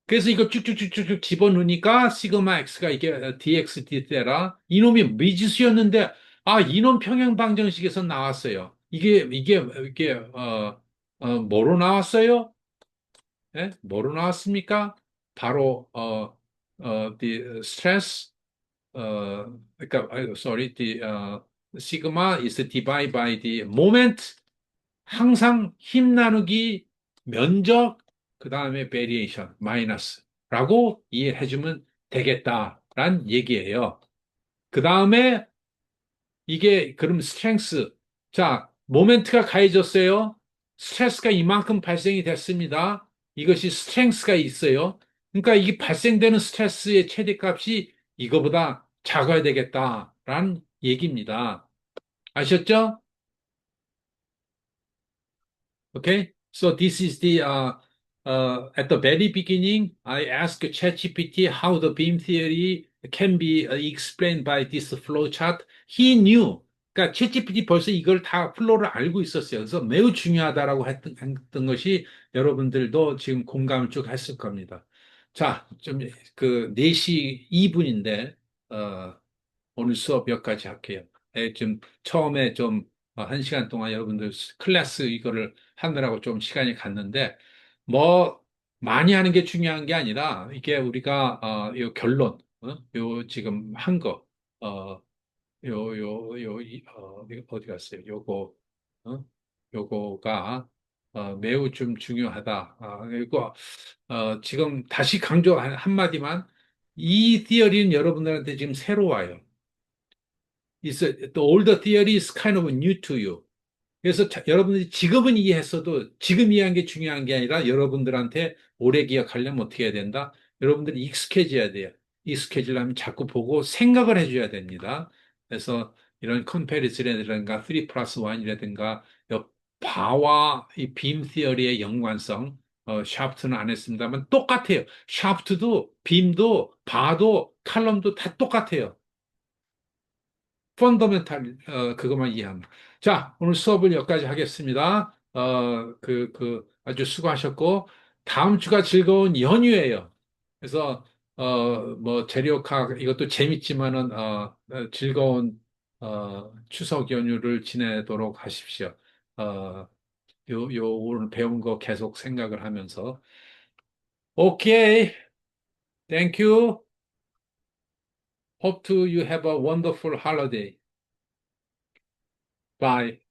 그래서 이거 쭉쭉쭉쭉 집어넣으니까 시그마 x가 이게 dx dθ라 이놈이 미지수였는데 이놈 평행 방정식에서 나왔어요. 이게 뭐로 나왔어요? 예? 뭐로 나왔습니까? 바로 the stress 그러니까 sorry the sigma is divided by the moment 항상 힘 나누기 면적 그 다음에 variation 마이너스라고 이해해 주면 되겠다란 얘기예요. 그 다음에 이게 그럼 스트렝스 자 모멘트가 가해졌어요. 스트레스가 이만큼 발생이 됐습니다. 이것이 스트렝스가 있어요. 그러니까 이게 발생되는 스트레스의 최대값이 이거보다 작아야 되겠다라는 얘기입니다. 아셨죠? Okay, so this is the at the very beginning, I asked ChatGPT how the beam theory can be explained by this flow chart. He knew 그러니까 챗GPT 벌써 이걸 다 플로우를 알고 있었어요. 그래서 매우 중요하다라고 했던 것이 여러분들도 지금 공감을 쭉 했을 겁니다. 자, 좀 그 4시 2분인데 오늘 수업 여기까지 할게요. 좀 처음에 좀 1시간 동안 여러분들 클래스 이거를 하느라고 좀 시간이 갔는데 뭐 많이 하는 게 중요한 게 아니라 이게 우리가 요 결론, 요 지금 한 거, 이거 어디 갔어요? 어? 요거가, 매우 좀 중요하다. 그리고, 지금 다시 강조 한마디만, 이 티어리는 여러분들한테 지금 새로워요. The older theory is kind of new to you. 그래서 여러분들이 지금은 이해했어도 지금 이해한 게 중요한 게 아니라 여러분들한테 오래 기억하려면 어떻게 해야 된다? 여러분들이 익숙해져야 돼요. 익숙해지려면 자꾸 보고 생각을 해줘야 됩니다. 그래서 이런 컴패리즌이라든가 3 플러스 1이라든가 바와 이 빔 티어리의 연관성, 샤프트는 안 했습니다만 똑같아요. 샤프트도 빔도 바도 칼럼도 다 똑같아요. 펀더멘탈, 그것만 이해하면. 자, 오늘 수업을 여기까지 하겠습니다. 아주 수고하셨고, 다음 주가 즐거운 연휴예요. 그래서, 뭐, 재료학, 이것도 재밌지만은, 즐거운, 추석 연휴를 지내도록 하십시오. 어, 오늘 배운 거 계속 생각을 하면서. 오케이. Thank you. Hope to you have a wonderful holiday. Bye.